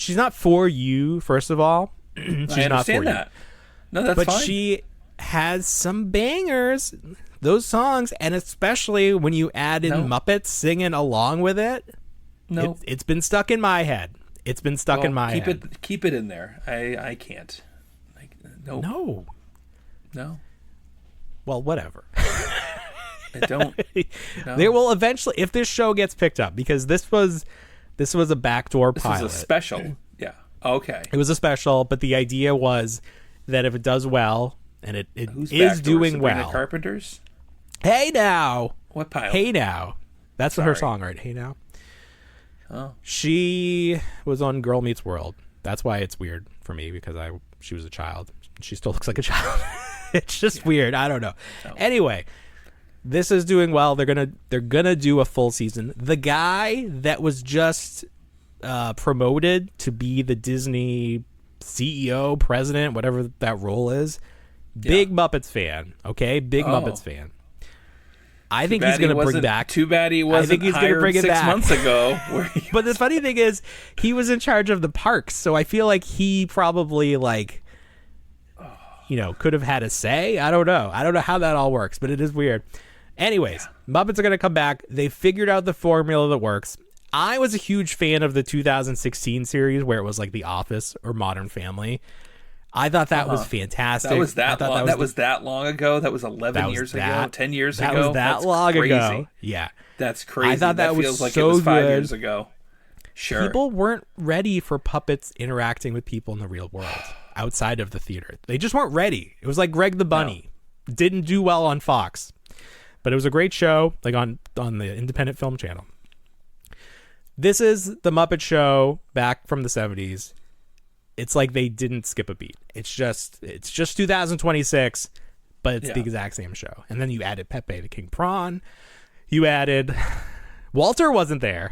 not for you, first of all. She's I understand not for that. You. No, that's fine. But she has some bangers, those songs, and especially when you add in Muppets singing along with it. No. It's been stuck in my head. It's been stuck in my head. Keep it in there. I can't. No. Well, whatever. I don't. No. They will eventually, if this show gets picked up, because this was a backdoor pilot. This was a special. Yeah. Okay. It was a special, but the idea was that if it does well, and it Who's is backdoor? doing Sabrina well. Carpenter's? Hey now. What pilot? Hey now. That's her song, right? Hey now. Oh. She was on Girl Meets World. That's why it's weird for me, because she was a child. She still looks like a child. It's just weird. I don't know. No. Anyway, this is doing well. They're gonna do a full season. The guy that was just promoted to be the Disney CEO, president, whatever that role is, big Muppets fan. Okay, big Muppets fan. I think he's going to bring back. Too bad he wasn't hired bring 6 months ago. But the funny thing is, he was in charge of the parks, so I feel like he probably could have had a say. I don't know how that all works, but it is weird. Anyways, Muppets are going to come back. They figured out the formula that works. I was a huge fan of the 2016 series where it was like The Office or Modern Family. I thought that was fantastic. That was that long. That was that long ago. That was 11 years ago. 10 years ago. That was that long ago. Yeah, that's crazy. I thought that was feels like so it was 5 good. years ago. Sure. People weren't ready for puppets interacting with people in the real world outside of the theater. They just weren't ready. It was like Greg the Bunny. No. Didn't do well on Fox, but it was a great show, like on the Independent Film Channel. This is the Muppet Show back from the 70s. It's like they didn't skip a beat. It's just 2026, but it's the exact same show. And then you added Pepe the King Prawn. You added Walter wasn't there.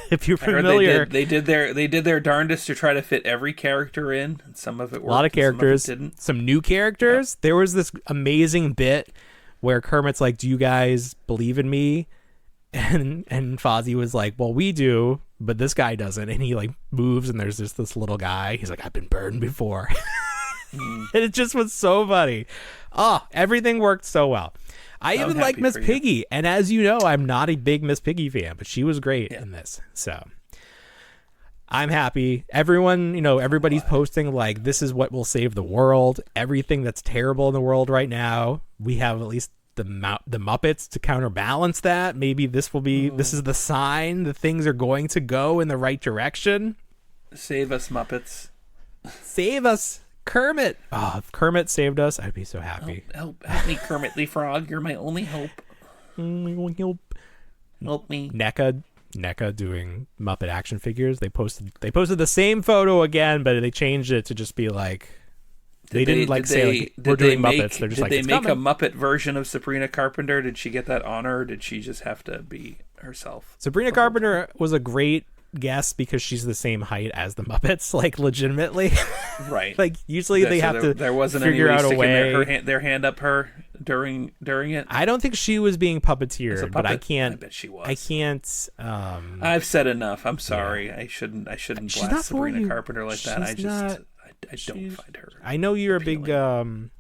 If you're familiar, they did their darndest to try to fit every character in. And some of it worked. A lot of characters. Some of it didn't. Some new characters. Yeah. There was this amazing bit where Kermit's like, "Do you guys believe in me?" And Fozzie was like, "Well, we do, but this guy doesn't." And he like moves, and there's just this little guy. He's like, "I've been burned before." And it just was so funny. Oh, everything worked so well. I even like Miss Piggy, and as you know, I'm not a big Miss Piggy fan, but she was great in this. So I'm happy. Everyone, everybody's posting like, this is what will save the world. Everything that's terrible in the world right now, we have at least the Muppets to counterbalance that. Maybe this is the sign that things are going to go in the right direction. Save us, Muppets. Save us. Kermit. Oh, if Kermit saved us, I'd be so happy. Help me, Kermit the Frog. You're my only hope. Help me. NECA doing Muppet action figures. They posted the same photo again, but they changed it to just be like, we're doing Muppets. They're just like, did they make a Muppet version of Sabrina Carpenter? Did she get that honor, or did she just have to be herself? Sabrina Carpenter was a great guess because she's the same height as the Muppets, like legitimately. Right. Like usually they have to there wasn't figure any out a way. their hand up her during it. I don't think she was being puppeteered, but I can't. I bet she was. I can't. I've said enough. I'm sorry. Yeah. I shouldn't blast Sabrina Carpenter like that. I don't find her. I know you're appealing.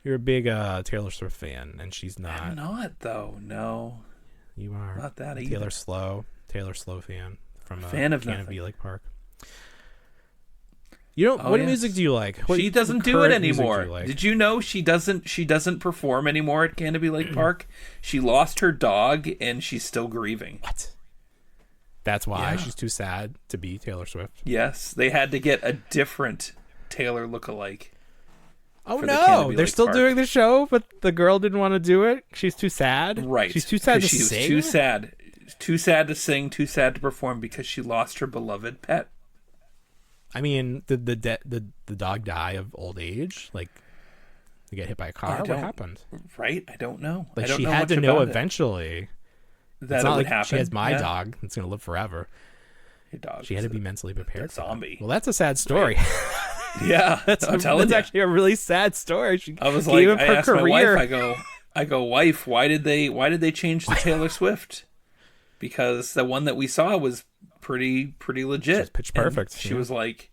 You're a big Taylor Swift fan, and she's not. I'm not though. No, you are not that either. Taylor Slow fan from fan of Canopy Lake Park. What music do you like? She doesn't do it anymore. Like? Did you know she doesn't perform anymore at Canopy Lake Park? She lost her dog and she's still grieving. What? That's why she's too sad to be Taylor Swift. Yes, they had to get a different Taylor lookalike. Oh no, they're still doing the show, but the girl didn't want to do it. She's too sad. Right. She's too sad to sing. Too sad. Too sad to sing, too sad to perform because she lost her beloved pet. I mean, did the dog die of old age? Like, they get hit by a car? What happened? Right? I don't know. Like, she had to know eventually that it would happen. She has my dog that's going to live forever. Your dog. She had to be mentally prepared. Zombie. Well, that's a sad story. Right. Yeah, that's actually a really sad story. I was like, I asked my wife, I go, wife, why did they change the Taylor Swift? Because the one that we saw was pretty legit. She's pitch perfect. And she was like,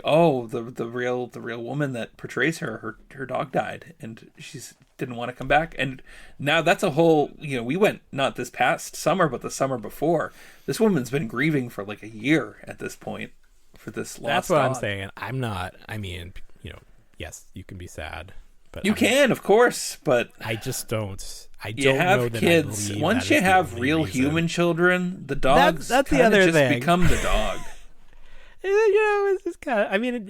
oh, the real woman that portrays her dog died, and she didn't want to come back. And now that's a whole, we went not this past summer, but the summer before. This woman's been grieving for like a year at this point for this lost That's what dog. I'm saying. I'm not. I mean, yes, you can be sad, but you can, of course, but I just don't. You have kids. Once you have real human children, the dogs that's the other thing. Become the dog. It's just kind of. I mean,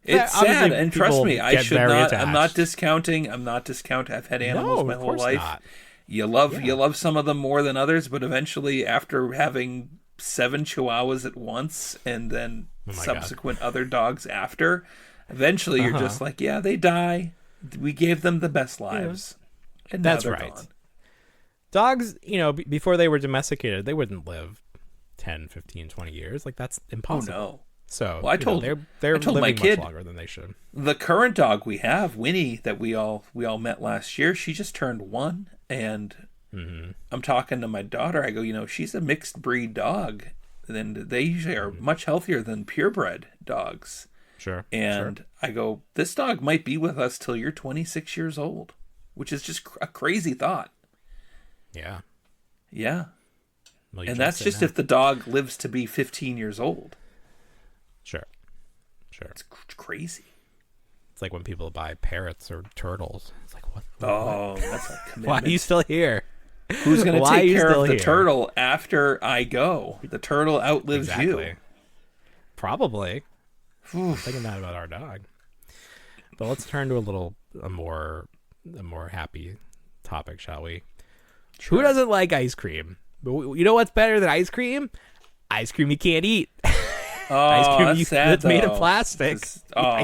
it's sad, and trust me, I should not. Attached. I'm not discounting. I've had animals my whole life. Not. You love some of them more than others, but eventually, after having 7 Chihuahuas at once, and then subsequent other dogs after, eventually you're just like, yeah, they die. We gave them the best lives. And that's right. Gone. Dogs, before they were domesticated, they wouldn't live 10, 15, 20 years. Like, that's impossible. Oh, no. So well, I told living my kid much longer than they should. The current dog we have, Winnie, that we all met last year, she just turned 1, and I'm talking to my daughter. I go, she's a mixed breed dog, and they usually are much healthier than purebred dogs. Sure. And I go, this dog might be with us till you're 26 years old, which is just a crazy thought. Yeah. Yeah. Well, and that's just if the dog lives to be 15 years old. Sure. It's crazy. It's like when people buy parrots or turtles. It's like, what? That's a commitment. Why are you still here? Who's going to take care of the turtle after I go? The turtle outlives you. Probably. I'm thinking that about our dog. But let's turn to a more happy topic, shall we? Sure. Who doesn't like ice cream? But you know what's better than ice cream? Ice cream you can't eat. Ice cream that's made of plastic.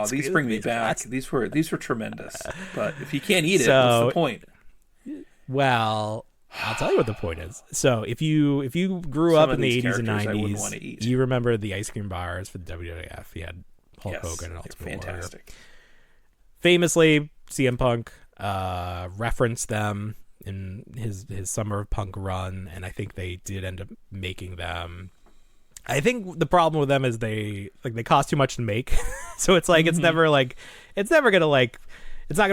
These bring me back. These were tremendous. But if you can't eat it, what's the point? Well, I'll tell you what the point is. So if you grew up in the 80s and 90s, you remember the ice cream bars for the WWF. You had Hulk Hogan and Ultimate Warrior. Famously, CM Punk referenced them in his Summer of Punk run, and I think they did end up making them. I think the problem with them is they cost too much to make. So it's like it's not gonna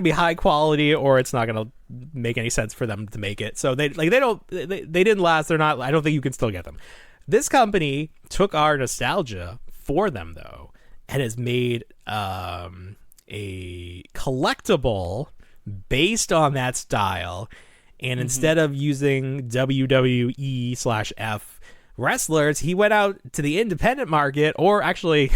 be high quality, or it's not gonna make any sense for them to make it. So they didn't last. They're not. I don't think you can still get them. This company took our nostalgia for them though, and has made a collectible based on that style. And instead of using WWE/F wrestlers, he went out to the independent market, or actually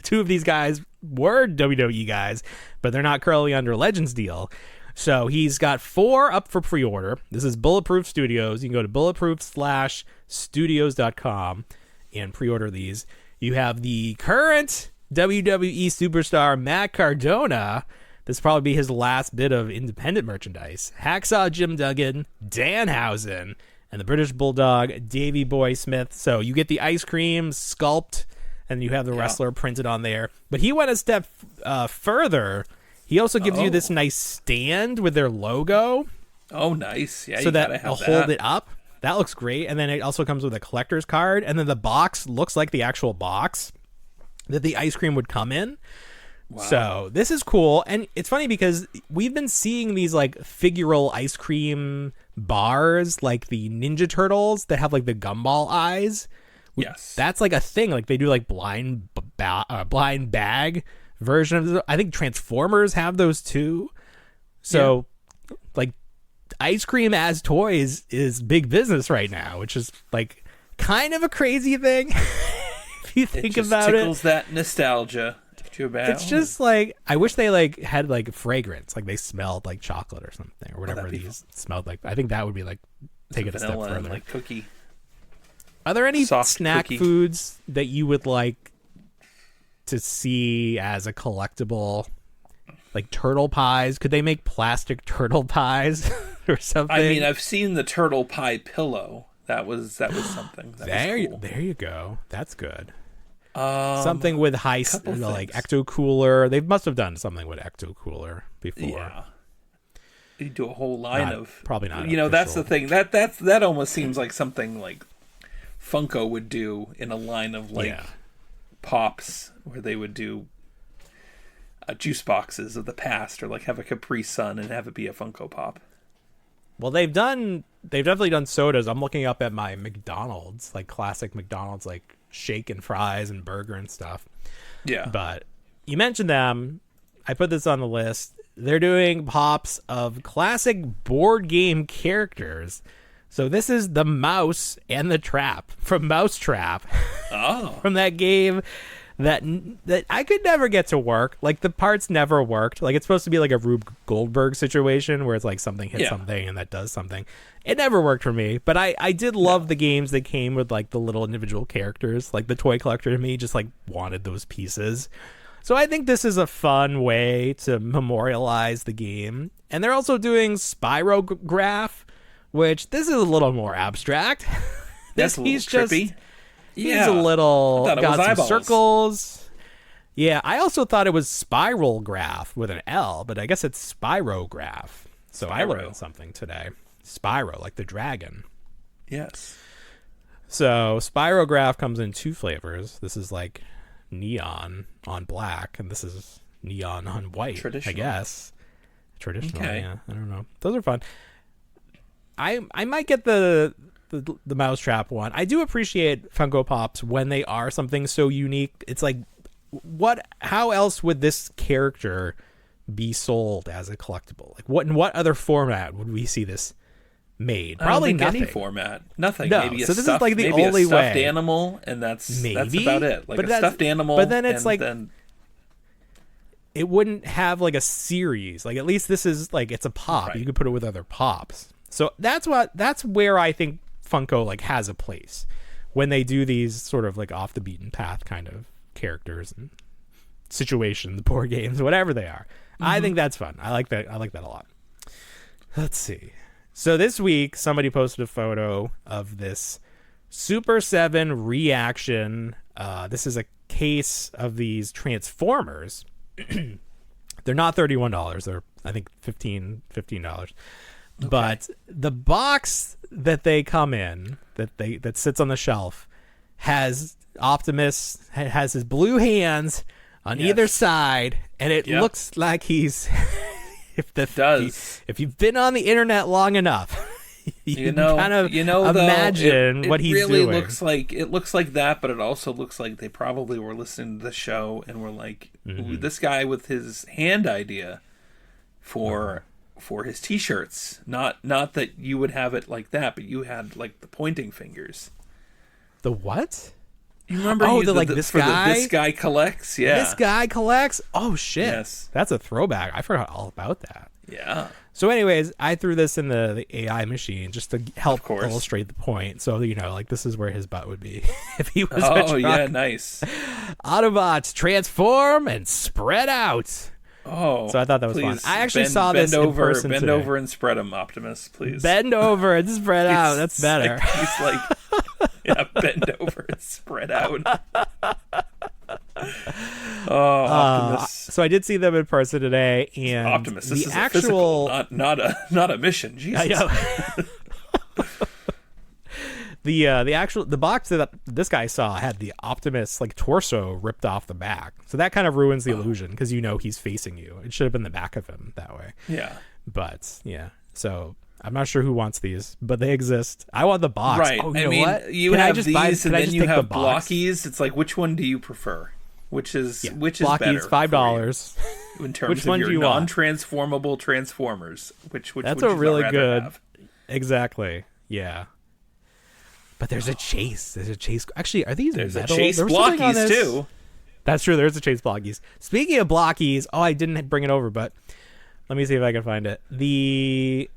two of these guys were WWE guys, but they're not currently under Legends deal. So he's got 4 up for pre-order. This is Bulletproof Studios. You can go to bulletproof/studios.com and pre-order these. You have the current WWE superstar Matt Cardona. This will probably be his last bit of independent merchandise. Hacksaw Jim Duggan, Danhausen, and the British Bulldog, Davey Boy Smith. So you get the ice cream sculpt, and you have the wrestler printed on there. But he went a step further. He also gives you this nice stand with their logo. Oh, nice. Yeah, so that will hold it up. That looks great. And then it also comes with a collector's card. And then the box looks like the actual box that the ice cream would come in. Wow. So this is cool. And it's funny because we've been seeing these like figural ice cream bars, like the Ninja Turtles that have like the gumball eyes. Yes. That's like a thing. Like they do like blind bag version of I think Transformers have those too. So like ice cream as toys is big business right now, which is like kind of a crazy thing. If you think about it. It tickles that nostalgia. It's just like I wish they like had like fragrance, like they smelled like chocolate or something, or whatever these smelled like. I think that would be like take it a step further. Like cookie. Are there any snack foods that you would like to see as a collectible? Like turtle pies? Could they make plastic turtle pies or something? I mean, I've seen the turtle pie pillow. That was something. There you go. That's good. Something with like Ecto Cooler. They must have done something with Ecto Cooler before. Yeah, you do a whole line of probably not. That's the thing. That almost seems like something like Funko would do in a line of like pops, where they would do juice boxes of the past, or like have a Capri Sun and have it be a Funko Pop. Well, they've definitely done sodas. I'm looking up at my McDonald's, like classic McDonald's, like shake and fries and burger and stuff. Yeah. But you mentioned them. I put this on the list. They're doing pops of classic board game characters. So this is the mouse and the trap from Mousetrap. Oh. From that game that I could never get to work. Like the parts never worked. Like it's supposed to be like a Rube Goldberg situation where it's like something hits something and that does something. It never worked for me, but I did love the games that came with like the little individual characters. Like the toy collector in me just like wanted those pieces. So I think this is a fun way to memorialize the game. And they're also doing Spirograph, which this is a little more abstract. That's a little trippy. He's a little got some eyeballs. circles. Yeah, I also thought it was spirograph with an L, but I guess it's spirograph. So I learned something today. Spyro, like the dragon. Yes. So spirograph comes in 2 flavors. This is like neon on black, and this is neon on white, I guess. Traditional, yeah. I don't know. Those are fun. I might get the mousetrap one. I do appreciate Funko Pops when they are something so unique. It's like, how else would this character be sold as a collectible? Like, in what other format would we see this made? Probably nothing. Any format. Nothing. No. Maybe So this is like the only a stuffed way. animal, and that's about it. Like a stuffed animal. But then it's like, it wouldn't have like a series. Like, at least this is like, it's a pop. Right. You could put it with other pops. So that's where I think Funko like has a place when they do these sort of like off the beaten path kind of characters and situations, board games, whatever they are. Mm-hmm. I think that's fun. I like that a lot. Let's see. So this week somebody posted a photo of this Super 7 reaction. This is a case of these Transformers. They're not $31. They're, I think, $15. Okay. But the box that they come in, that sits on the shelf, has Optimus, has his blue hands on either side, and it looks like he's if you've been on the internet long enough, you imagine what he's doing. It looks like that, but it also looks like they probably were listening to the show and were like, this guy with his hand idea for his t-shirts, not that you would have it like that, but you had like the pointing fingers. The what? You remember? This guy collects. Yeah, this guy collects. Oh shit! Yes, that's a throwback. I forgot all about that. Yeah. So, anyways, I threw this in the AI machine just to help illustrate the point. So like this is where his butt would be if he was. Oh yeah, nice. Autobots transform and spread out. Oh, so I thought that was fun. I actually saw this in person Bend today. over and spread them, Optimus, please. Bend over and spread out. That's better. He's like, yeah, bend over and spread out. Oh, Optimus. So I did see them in person today, and Optimus, this is a physical, not a mission. Jesus. I know. The box that this guy saw had the Optimus like torso ripped off the back, so that kind of ruins the illusion because he's facing you. It should have been the back of him that way. Yeah, but yeah. So I'm not sure who wants these, but they exist. I want the box. Right. Oh, you have these, and then you have blockies. It's like, which one do you prefer? Which is better? $5 in terms which of one your do you want? non-transformable Transformers. Which that's would a really good. have? Exactly. Yeah. But there's a chase. There's a chase. Actually, are these There's metal? a chase blockies too. That's true. There's a chase blockies. Speaking of blockies, I didn't bring it over, but let me see if I can find it.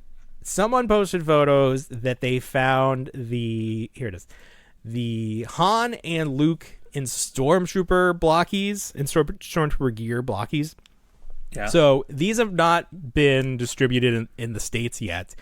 Someone posted photos that they found here it is. The Han and Luke in Stormtrooper blockies, in Stormtrooper gear blockies. Yeah. So these have not been distributed in the States yet.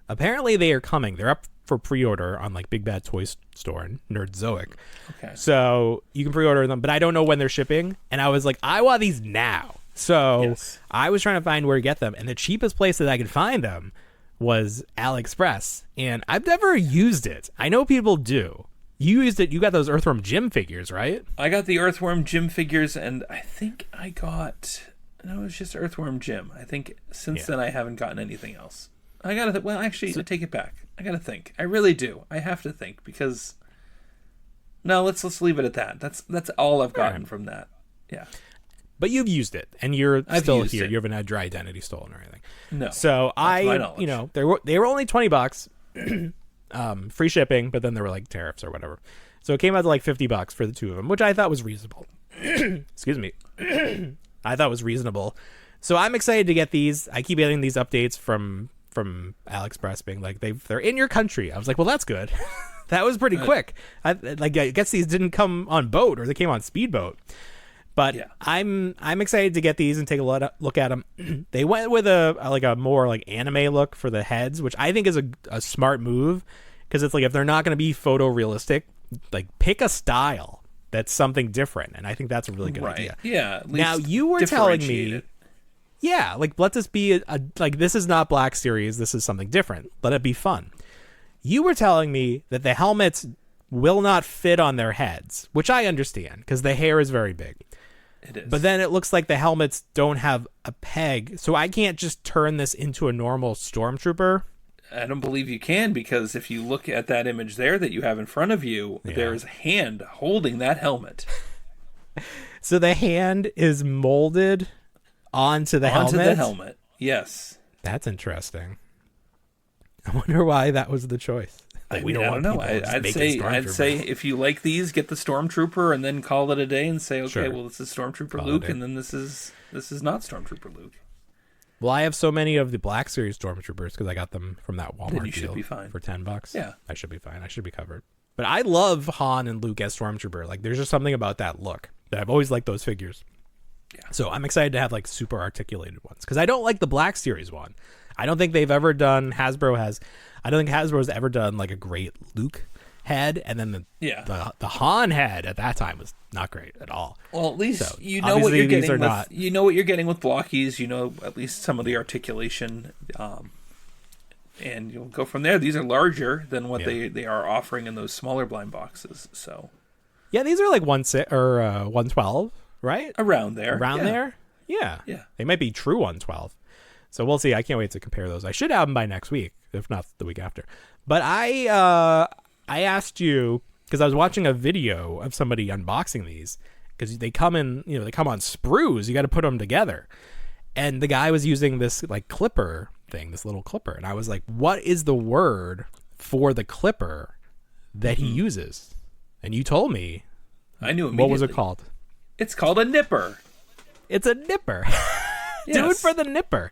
Apparently they are coming. They're up for pre-order on like Big Bad Toy Store and Nerdzoic. Okay. So you can pre-order them, but I don't know when they're shipping. And I was like, I want these now. So I was trying to find where to get them. And the cheapest place that I could find them was AliExpress. And I've never used it. I know people do. You used it. You got those Earthworm Jim figures, right? I got the Earthworm Jim figures, and I think I got... No, it was just Earthworm Jim. I think since then I haven't gotten anything else. I gotta well, actually, I take it back. I gotta think. I really do. I have to think because no, let's leave it at that. That's all I've gotten from that. Yeah. But you've used it, and you're still here. You haven't had your identity stolen or anything. No. So they were only $20, free shipping, but then there were like tariffs or whatever. So it came out to like $50 for the two of them, which I thought was reasonable. Excuse me. I thought was reasonable. So I'm excited to get these. I keep getting these updates from AliExpress being like they're in your country. I was like, well, that's good. That was pretty quick. I guess these didn't come on boat, or they came on speedboat. But I'm excited to get these and take a look at them. They went with a more like anime look for the heads, which I think is a smart move, because it's like if they're not going to be photorealistic, like pick a style that's something different, and I think that's a really good idea. Yeah. Now you were telling me, yeah, like let this be like this is not Black Series. This is something different. Let it be fun. You were telling me that the helmets will not fit on their heads, which I understand because the hair is very big. It is. But then it looks like the helmets don't have a peg, so I can't just turn this into a normal stormtrooper. I don't believe you can, because if you look at that image there that you have in front of you, there's a hand holding that helmet. So the hand is molded onto the helmet? Onto the helmet, yes. That's interesting. I wonder why that was the choice. I don't know. I'd say if you like these, get the Stormtrooper and then call it a day and say, okay, well, this is Stormtrooper Luke, and then this is not Stormtrooper Luke. Well, I have so many of the Black Series Stormtroopers because I got them from that Walmart deal should be fine. For $10. Yeah. I should be fine. I should be covered. But I love Han and Luke as Stormtrooper. Like, there's just something about that look that I've always liked those figures. Yeah. So I'm excited to have, like, super articulated ones because I don't like the Black Series one. I don't think they've ever done, I don't think Hasbro's ever done, like, a great Luke head, and then the Han head at that time was not great at all. Well, at least you know what you're getting with you know what you're getting with blockies. You know at least some of the articulation, and you'll go from there. These are larger than what they are offering in those smaller blind boxes. So yeah, these are like 112, right? Around there. There. Yeah. They might be true 112. So we'll see. I can't wait to compare those. I should have them by next week, if not the week after. But I asked you because I was watching a video of somebody unboxing these because they come in, they come on sprues. You got to put them together. And the guy was using this like clipper thing, this little clipper. And I was like, what is the word for the clipper that he uses? And you told me. I knew immediately. What was it called? It's called a nipper. It's a nipper. Do it for the nipper.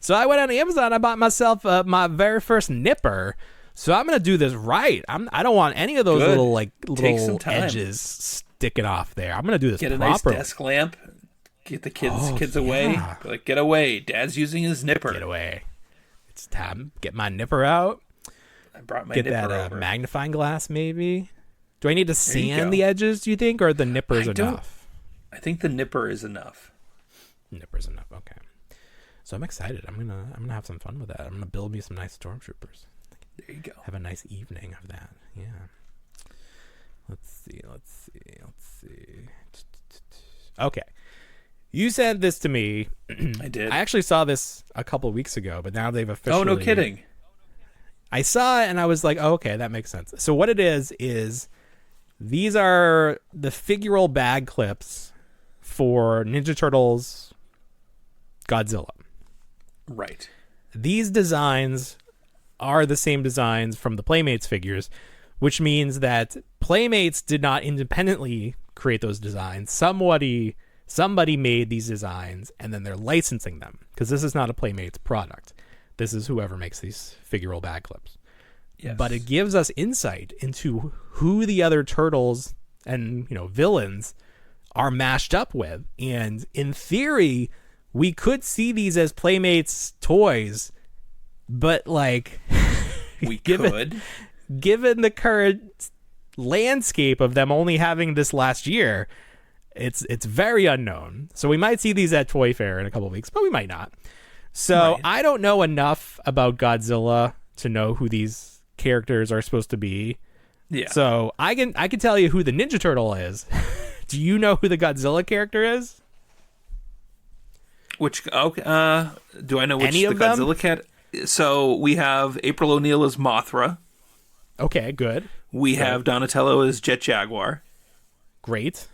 So I went on Amazon. I bought myself my very first nipper. So I'm gonna do this right. I don't want any of those little edges sticking off there. I'm gonna do this. Get properly. A nice desk lamp. Get the kids away. Like, get away. Dad's using his nipper. Get away. It's time. Get my nipper out. I brought my nipper over. Get that magnifying glass, maybe. Do I need to sand the edges? Do you think, or the nipper is enough? I think the nipper is enough. Nipper's enough. Okay. So I'm excited. I'm gonna have some fun with that. I'm gonna build me some nice stormtroopers. There you go. Have a nice evening of that. Yeah. Let's see. Okay. You sent this to me. I did. I actually saw this a couple weeks ago, but now they've officially. Oh, no kidding. I saw it and I was like, oh, okay, that makes sense. So what it is these are the figural bag clips for Ninja Turtles Godzilla. Right. These designs are the same designs from the Playmates figures, which means that Playmates did not independently create those designs. Somebody made these designs and then they're licensing them because this is not a Playmates product. This is whoever makes these figural bag clips. Yes. But it gives us insight into who the other turtles and villains are mashed up with. And in theory, we could see these as Playmates toys, but like given the current landscape of them only having this last year, it's very unknown. So we might see these at Toy Fair in a couple of weeks, but we might not. So right. I don't know enough about Godzilla to know who these characters are supposed to be. Yeah. So I can tell you who the Ninja Turtle is. Do you know who the Godzilla character is? Do I know which Any of the them? Godzilla cat? So we have April O'Neil as Mothra. Okay, good. We have Donatello as Jet Jaguar. Great.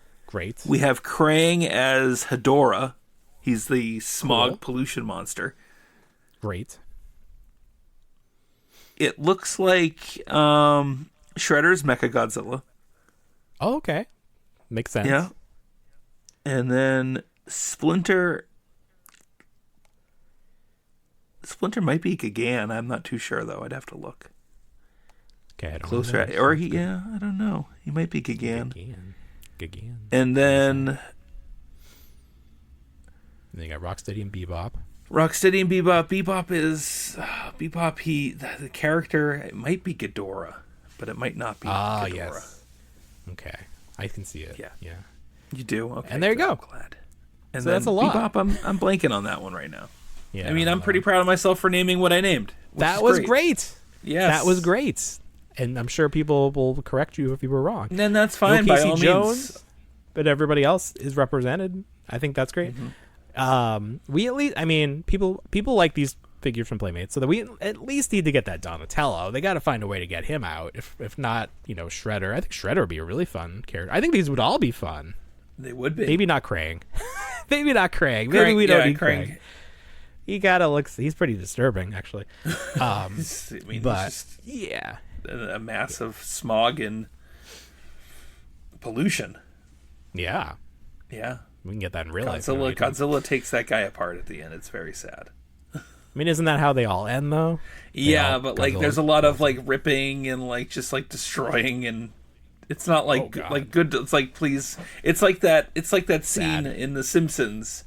We have Krang as Hedorah. He's the smog pollution monster. Great. It looks like Shredder's Mechagodzilla. Oh, okay. Makes sense. Yeah. And then Splinter might be Gigan. I'm not too sure though. I'd have to look. Okay, I don't closer. know. Or I don't know. He might be Gigan. Gigan. And then you got Rocksteady and Bebop. Bebop is the character. It might be Ghidorah, but it might not be Ghidorah. Yes. Okay, I can see it. Yeah. You do. Okay, and there you go. I'm glad. And so then that's a lot. Bebop, I'm blanking on that one right now. Yeah, I mean, I'm pretty proud of myself for naming what I named. That was great. Yes, that was great. And I'm sure people will correct you if you were wrong. Then that's fine. No by Casey all Jones, means. but everybody else is represented. I think that's great. We at least, I mean, people like these figures from Playmates, so that we at least need to get that Donatello. They got to find a way to get him out. If not, Shredder. I think Shredder would be a really fun character. I think these would all be fun. They would be. Maybe not Krang. Maybe not Krang. Maybe we don't need Krang. He gotta look. He's pretty disturbing, actually. Yeah, a mass of smog and pollution. Yeah. We can get that in real life. Godzilla takes that guy apart at the end. It's very sad. I mean, isn't that how they all end, though? Yeah, but like, there's a lot of like ripping and like just like destroying, and it's not like good. It's like, please. It's like that scene in The Simpsons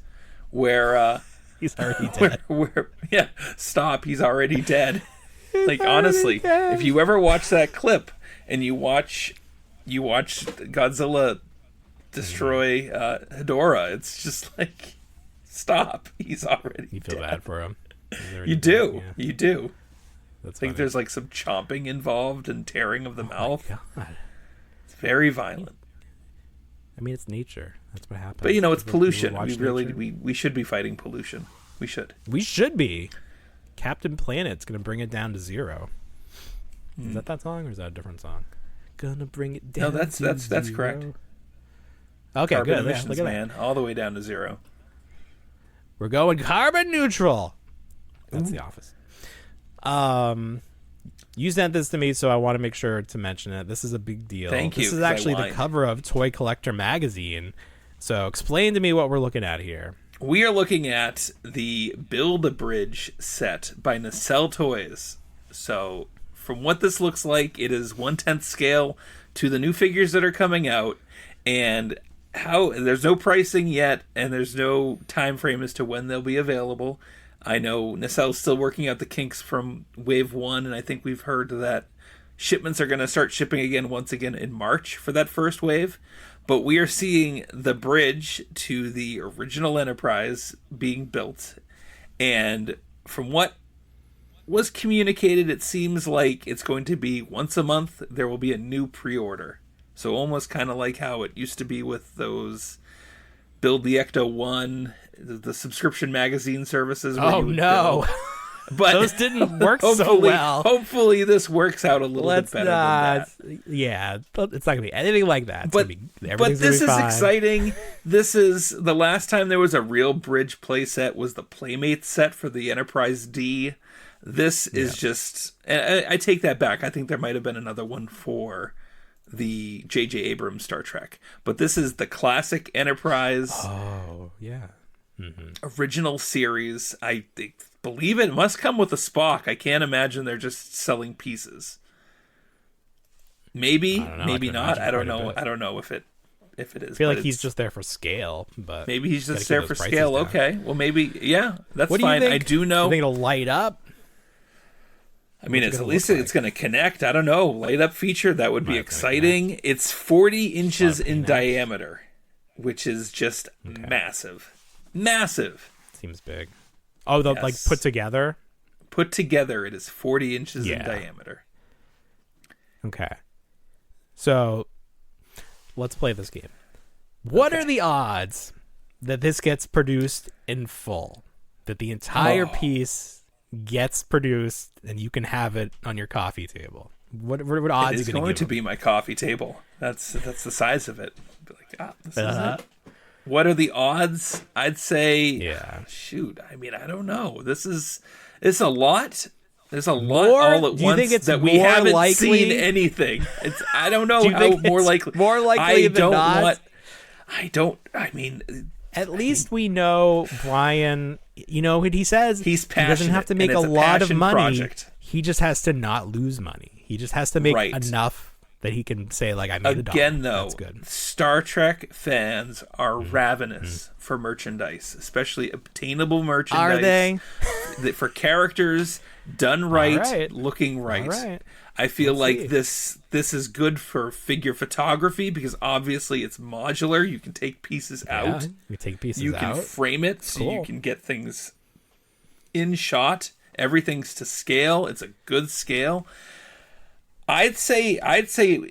where he's already dead. Stop. He's already dead. Like, honestly, if you ever watch that clip and you watch Godzilla destroy Hedorah, it's just like, stop. He's already You feel dead. bad for him. You do. You do. That's I think funny. there's like some chomping involved and tearing of the mouth. God. It's very violent. I mean, it's nature. That's what happens. But it's pollution. Nature. We should be fighting pollution. We should. We should be. Captain Planet's gonna bring it down to zero. Is that song, or is that a different song? Gonna bring it down. No, that's correct. Okay, Carbon good. emissions, Look at man, all the way down to zero. We're going carbon neutral. That's The Office. You sent this to me, so I want to make sure to mention it. This is a big deal. Thank you. This is actually the cover of Toy Collector Magazine. So explain to me what we're looking at here. We are looking at the Build-A-Bridge set by Nacelle Toys. So from what this looks like, it is 1/10 scale to the new figures that are coming out, and there's no pricing yet, and there's no time frame as to when they'll be available. I know Nacelle's still working out the kinks from Wave 1, and I think we've heard that shipments are going to start shipping once again in March for that first wave. But we are seeing the bridge to the original Enterprise being built. And from what was communicated, it seems like it's going to be once a month, there will be a new pre-order. So almost kind of like how it used to be with those Build the Ecto 1, the subscription magazine services. Oh, no. But those didn't work so well. Hopefully this works out a little bit better than that. Yeah, but it's not going to be anything like that. But this is exciting. This is the last time there was a real bridge play set was the Playmates set for the Enterprise D. This is just... I take that back. I think there might have been another one for the J.J. Abrams Star Trek. But this is the classic Enterprise... Oh, yeah. Original series. I believe it must come with a Spock. I can't imagine they're just selling pieces. Maybe not. I don't know. I don't know if it is. I feel like he's just there for scale, but maybe he's just there for scale. Down. Okay, well maybe that's what fine. Do you think? I do know. You think it'll light up? I mean, at least it's going to connect. I don't know. Light up feature, that would be exciting. It's 40 inches in diameter, which is just massive. Massive. Seems big. Oh, like put together? Put together, it is 40 inches in diameter. Okay. So, let's play this game. What are the odds that this gets produced in full? That the entire piece gets produced and you can have it on your coffee table? What odds it is going to be my coffee table. That's the size of it. This is it. What are the odds? I'd say, shoot. I mean, I don't know. It's a lot. There's a lot all at once that we haven't seen anything. I don't know how more likely. More likely than not. I mean, at least we know Brian. You know what he says? He's passionate. He doesn't have to make a lot of money. Project. He just has to not lose money. He just has to make enough that he can say like, I made a doll. Again, though, that's good. Star Trek fans are ravenous for merchandise, especially obtainable merchandise. Are they? For characters done right, looking right. All right. I feel this is good for figure photography because obviously it's modular. You can take pieces out. You take pieces out. You can frame it so you can get things in shot. Everything's to scale. It's a good scale. I'd say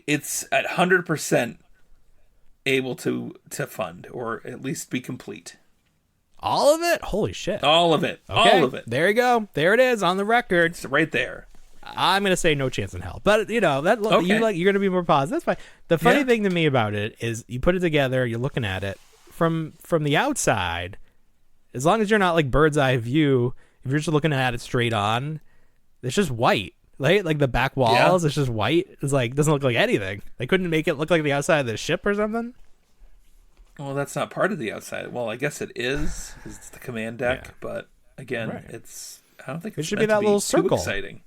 it's at 100% able to fund or at least be complete. All of it? Holy shit. All of it. Okay. All of it. There you go. There it is on the record. It's right there. I'm going to say no chance in hell. But, you know, that Okay. you're going to be more positive. That's fine. The funny thing to me about it is you put it together, you're looking at it from the outside, as long as you're not like bird's eye view, if you're just looking at it straight on, it's just white. Like the back walls, it's just white. It's like doesn't look like anything. They couldn't make it look like the outside of the ship or something. Well, that's not part of the outside. Well, I guess it is because it's the command deck. But again, it's I don't think it it's should meant be that to little too circle. Exciting.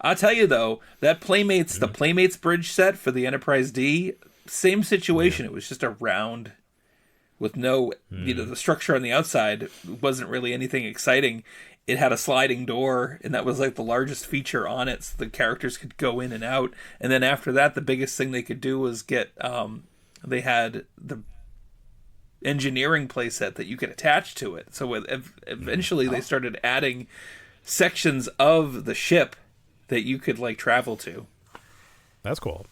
I'll tell you though, that Playmates, the Playmates bridge set for the Enterprise D, same situation. It was just a round with no, the structure on the outside wasn't really anything exciting. It had a sliding door, and that was like the largest feature on it, so the characters could go in and out. And then after that, the biggest thing they could do was get, they had the engineering playset that you could attach to it. So eventually they started adding sections of the ship that you could like travel to. That's cool.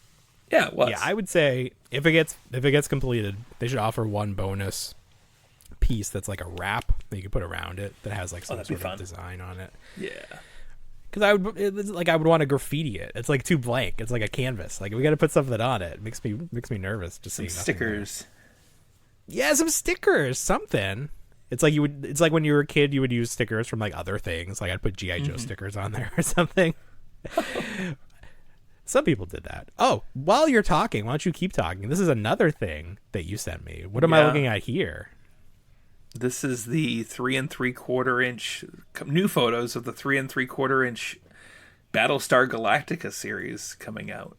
Yeah, it was. Yeah, I would say if it gets completed, they should offer one bonus piece that's like a wrap that you can put around it that has like some sort of design on it. Yeah. Because I would want to graffiti it. It's like too blank. It's like a canvas. Like we got to put something on it. It makes me nervous just seeing stickers. Yeah, some stickers, something. It's like when you were a kid, you would use stickers from like other things. Like I'd put G.I. Joe stickers on there or something. Some people did that. Oh, while you're talking, why don't you keep talking? This is another thing that you sent me. What am I looking at here? This is the 3 3/4 inch new photos of the 3 3/4 inch Battlestar Galactica series coming out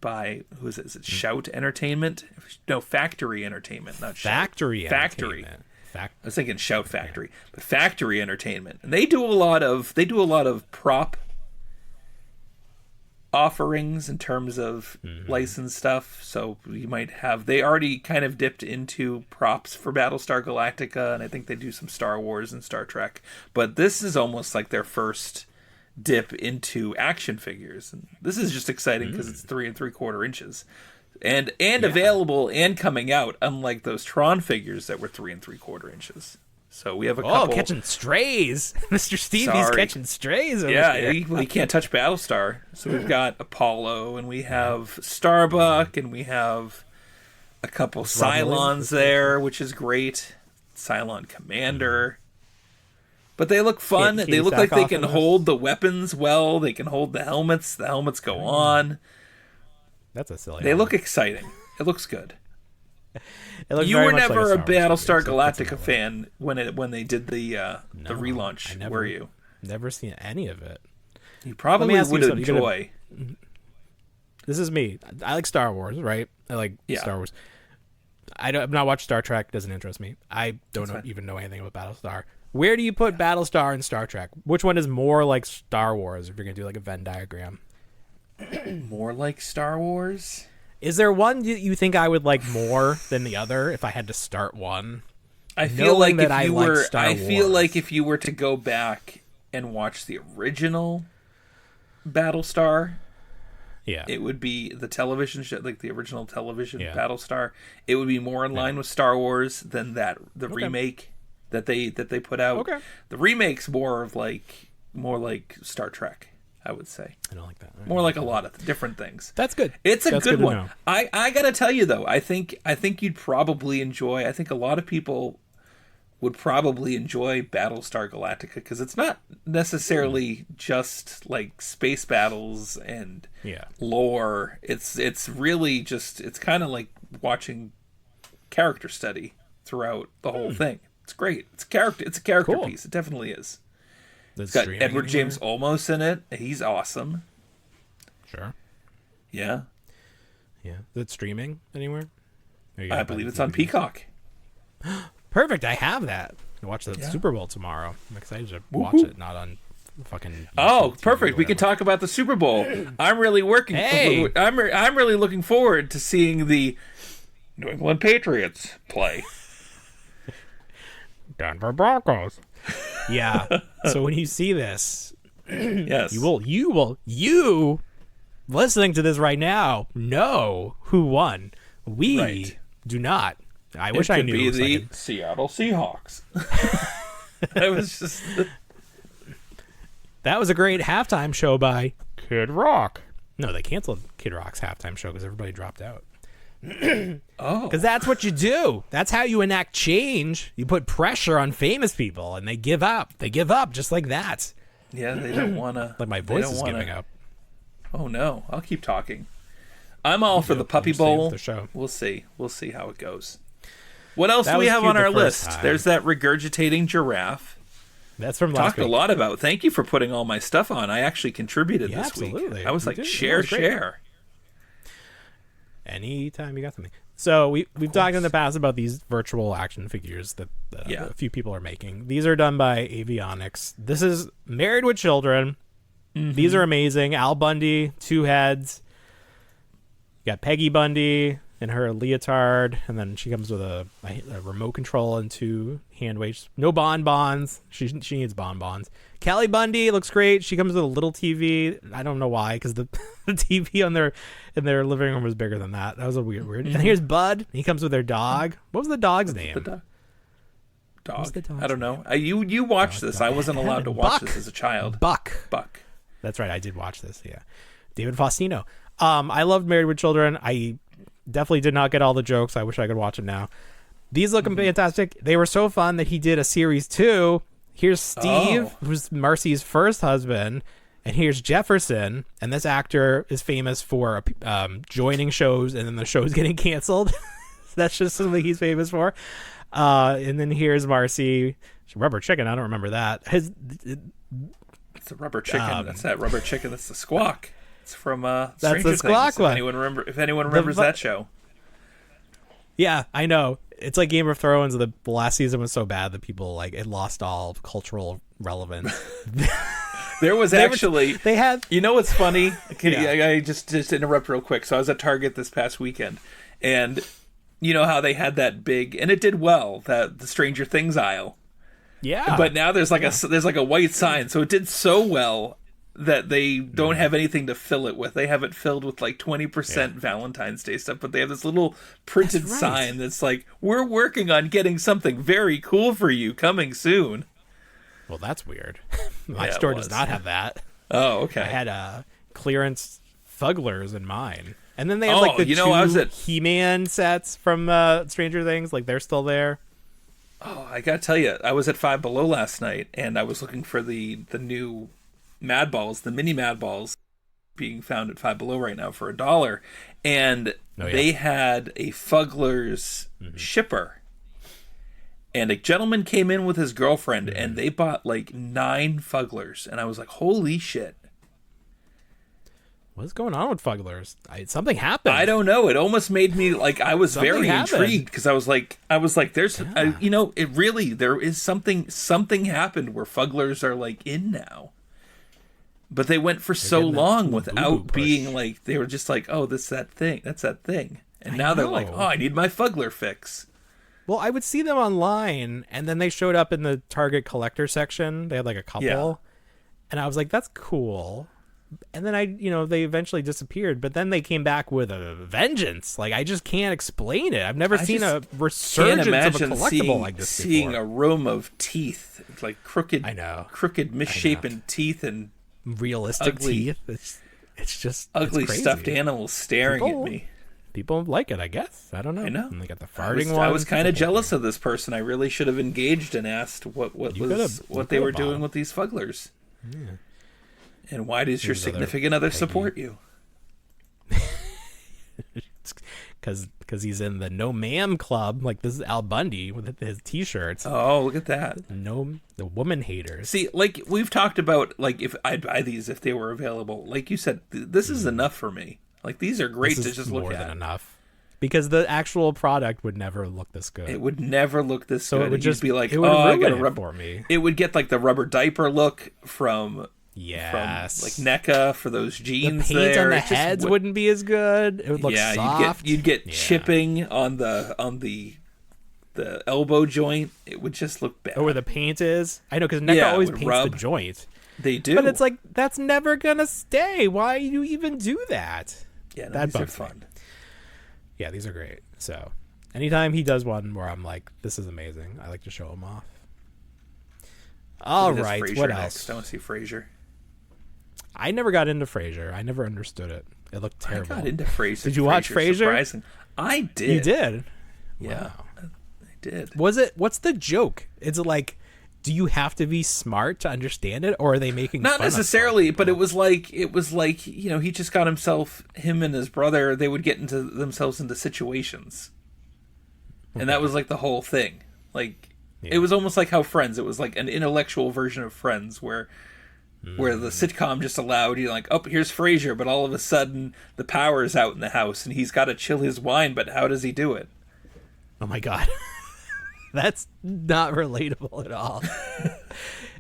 by who is it? Is it Shout Entertainment? No, Factory Entertainment, not Shout. Factory. I was thinking Shout Factory, but Factory Entertainment. And they do a lot of prop offerings in terms of licensed stuff. So you might have, they already kind of dipped into props for Battlestar Galactica, and I think they do some Star Wars and Star Trek, but this is almost like their first dip into action figures, and this is just exciting because it's 3 3/4 inches and available and coming out, unlike those Tron figures that were 3 3/4 inches. So we have a couple... catching strays. Mr. Stevie's catching strays over here. He can't touch Battlestar. So we've got Apollo, and we have Starbuck, and we have a couple Cylons there, which is great. Cylon Commander. But they look fun. They look like they can hold the weapons well. They can hold the helmets. The helmets go on. That's a silly They look exciting. It looks good. You were never a Battlestar Galactica fan when they did the relaunch, were you? Never seen any of it. You probably would enjoy. This is me. I like Star Wars, right? I like Star Wars. I've not watched Star Trek. Doesn't interest me. I don't even know anything about Battlestar. Where do you put Battlestar and Star Trek? Which one is more like Star Wars if you're going to do like a Venn diagram? More like Star Wars? Is there one you think I would like more than the other if I had to start one? I feel like if you were to go back and watch the original Battlestar, it would be the television show, like the original television Battlestar. It would be more in line with Star Wars than the remake that they put out. Okay. The remake's more like Star Trek, I would say. I don't like that. More like a lot of different things. That's good. It's a good one. I gotta tell you though, I think you'd probably enjoy. I think a lot of people would probably enjoy Battlestar Galactica because it's not necessarily just like space battles and lore. It's really just, it's kind of like watching character study throughout the whole thing. It's great. It's a character piece. It definitely is. It's got Edward James Olmos in it. He's awesome. Sure. Yeah. Yeah. Is it streaming anywhere? I believe it's on Peacock. Perfect. I have that. I watch the Super Bowl tomorrow. I'm excited to watch it, not on fucking. Oh, perfect. We can talk about the Super Bowl. I'm really working. Hey. I'm really looking forward to seeing the New England Patriots play. Denver Broncos. Yeah. So when you see this, yes, you listening to this right now know who won. We do not. I wish I knew. It could be the Seattle Seahawks. That was a great halftime show by Kid Rock. No, they canceled Kid Rock's halftime show because everybody dropped out. Because that's what you do. That's how you enact change. You put pressure on famous people, and they give up. They give up just like that. Yeah, they don't want to. Like my voice is giving up. Oh no, I'll keep talking. I'm all for the Puppy Bowl. The show. We'll see how it goes. What else do we have on our list? There's that regurgitating giraffe. That's from last week. Talked a lot about. Thank you for putting all my stuff on. I actually contributed this absolutely. Week. I was like, share. Anytime you got something. So we've talked in the past about these virtual action figures that a few people are making. These are done by Avionics. This is Married with Children. Mm-hmm. These are amazing. Al Bundy, 2 heads. You got Peggy Bundy in her leotard, and then she comes with a remote control and 2 hand weights. No bonbons. She needs bonbons. Kelly Bundy looks great. She comes with a little TV. I don't know why, because the TV in their living room was bigger than that. That was a weird. Mm-hmm. And here's Bud. He comes with their dog. What was the dog's name? Dog. I don't know. You watched this. I wasn't allowed to watch this as a child. Buck. That's right. I did watch this. Yeah. David Faustino. I loved Married with Children. I definitely did not get all the jokes. I wish I could watch them now. These look fantastic. They were so fun that he did a series 2. Here's Steve, who's Marcy's first husband, and here's Jefferson. And this actor is famous for joining shows and then the show's getting canceled. That's just something he's famous for. And then here's Marcy. Rubber Chicken. I don't remember that. It's a rubber chicken. That's that rubber chicken. That's the Squawk. It's from Stranger Things. Squawk one. If anyone remembers that show. Yeah, I know. It's like Game of Thrones. The last season was so bad that people it lost all cultural relevance. There was they had. You know what's funny? I just interrupt real quick. So I was at Target this past weekend, and you know how they had that big, and it did well, that the Stranger Things aisle. Yeah. But now there's a white sign, so it did so well that they don't have anything to fill it with. They have it filled with 20% Valentine's Day stuff, but they have this little printed sign that's like, we're working on getting something very cool for you coming soon. Well, that's weird. My store does not have that. Oh, okay. I had clearance Fugglers in mine. And then they have the 2 He-Man sets from Stranger Things. They're still there. Oh, I gotta tell you, I was at Five Below last night, and I was looking for the new Mad Balls, the mini Mad Balls, being found at Five Below right now for $1, and they had a Fugglers shipper, and a gentleman came in with his girlfriend, and they bought 9 Fugglers, and I was like, holy shit. What's going on with Fugglers? Something happened. I don't know. It almost made me I was very intrigued, because I was like, there's, it really, there is something happened where Fugglers are in now. But they went for so long without being they were just that's that thing. And now they're like, I need my Fuggler fix. Well, I would see them online, and then they showed up in the Target collector section. They had a couple, and I was like, that's cool. And then they eventually disappeared, but then they came back with a vengeance. I just can't explain it. I've never seen a resurgence of a collectible like this before. Seeing a room of teeth, crooked, misshapen teeth and realistic teeth. It's just ugly it's stuffed animals staring at me. People like it, I guess. I don't know. I know. And they got the farting one. I was kind of jealous of this person. I really should have engaged and asked what they were doing with these Fugglers. Yeah. And why does your significant other support you? Because he's in the No Ma'am Club. This is Al Bundy with his T-shirts. Oh, look at that. The woman haters. See, we've talked about, if I'd buy these if they were available. Like you said, this is enough for me. Like, these are great to just look more at. Than enough. Because the actual product would never look this good. It would never look this good. It would just be like, it would I ruin got a it rubber for me. It would get like the rubber diaper look from like NECA for those jeans. The paint there. on the heads wouldn't be as good. It would look soft. You'd get chipping on the elbow joint. It would just look bad. Or where the paint is. I know, because NECA always paints the joint. They do. But it's like, that's never gonna stay. Why do you even do that? Yeah, that these are fun. Yeah, these are great. So anytime he does one where I'm like, this is amazing, I like to show him off. All right, what else? I want to see Frasier. I never got into Frasier. I never understood it. It looked terrible. I got into Frasier. Did you watch Frasier? Surprising. I did. You did? Yeah, wow. I did. What's the joke? Is it like, do you have to be smart to understand it, or are they making not fun necessarily, of but it was like he just got him and his brother, they would get into themselves into situations, and that was like the whole thing. Like it was almost like how Friends, it was like an intellectual version of Friends where the sitcom just allowed you, like, oh, here's Frasier, but all of a sudden the power is out in the house and he's got to chill his wine, but how does he do it? Oh my god. That's not relatable at all.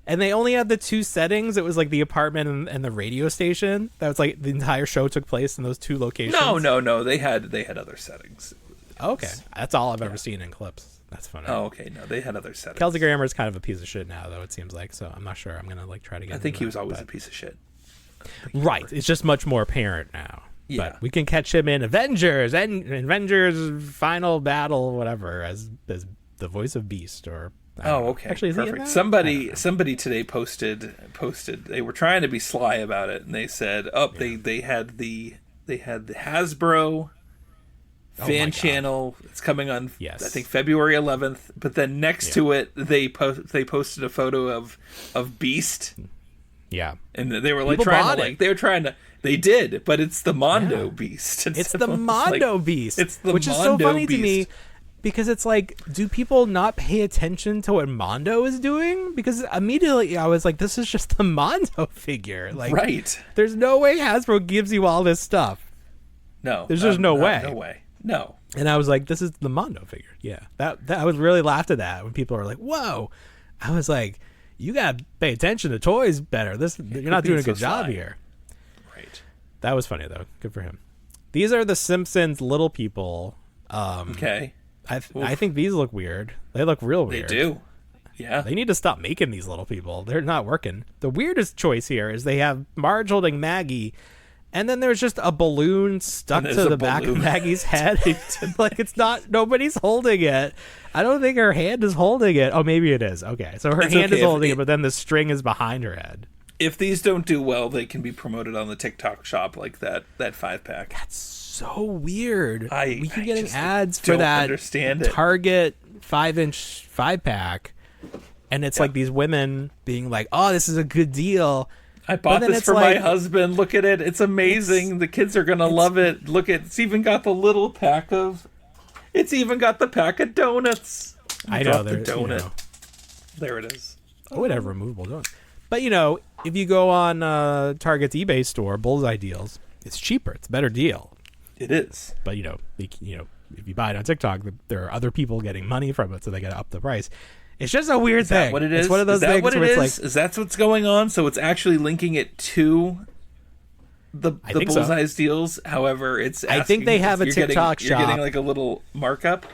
And they only had the two settings. It was like the apartment and the radio station. That was like the entire show took place in those two locations. No. They had other settings. Okay, that's all I've ever seen in clips. That's funny. Oh, okay. No, they had other settings. Kelsey Grammer is kind of a piece of shit now, though, it seems like. So I'm not sure. I'm gonna like try to get. I think he was always a piece of shit. Right. It's just much more apparent now. Yeah. But we can catch him in Avengers and Avengers Final Battle, whatever, as the voice of Beast, or okay, actually, is perfect. He Somebody today posted. They were trying to be sly about it, and they said, they had the Hasbro fan channel. It's coming on, I think, February 11th. But then next to it, they posted a photo of Beast. Yeah, and they were like they did, but it's the Mondo Beast. It's the Mondo Beast. It's the which Mondo is so funny Beast. to me. Because it's like, do people not pay attention to what Mondo is doing? Because immediately I was like, this is just the Mondo figure. Like, right. There's no way Hasbro gives you all this stuff. No. There's just no way. No way. No. And I was like, this is the Mondo figure. Yeah. That I was really laughed at that when people were like, whoa. I was like, you got to pay attention to toys better. You're not doing a good job here. Right. That was funny, though. Good for him. These are the Simpsons little people. Okay. I think these look weird. They look real weird. They do. Yeah. They need to stop making these little people. They're not working. The weirdest choice here is they have Marge holding Maggie, and then there's just a balloon stuck to the back of Maggie's head. Like, it's not, nobody's holding it. I don't think her hand is holding it. Oh, maybe it is. Okay. So her hand is holding it, but then the string is behind her head. If these don't do well, they can be promoted on the TikTok shop, like that 5-pack. That's so weird. We keep getting just ads for that Target 5-inch 5-pack, and it's like these women being like, "Oh, this is a good deal. I bought this for my husband. Look at it. It's amazing. The kids are gonna love it. Look at it's even got the little pack of. It's even got the pack of donuts. I know the donut. You know. There it is. I would have removable donuts. But, if you go on Target's eBay store, Bullseye Deals, it's cheaper. It's a better deal. It is. But, if you buy it on TikTok, there are other people getting money from it, so they got to up the price. It's just a weird thing. Is that what it is? It's one of those things where it's like... Is that what's going on? So it's actually linking it to the Bullseye's deals? However, it's asking... I think they have a TikTok shop. You're getting like a little markup?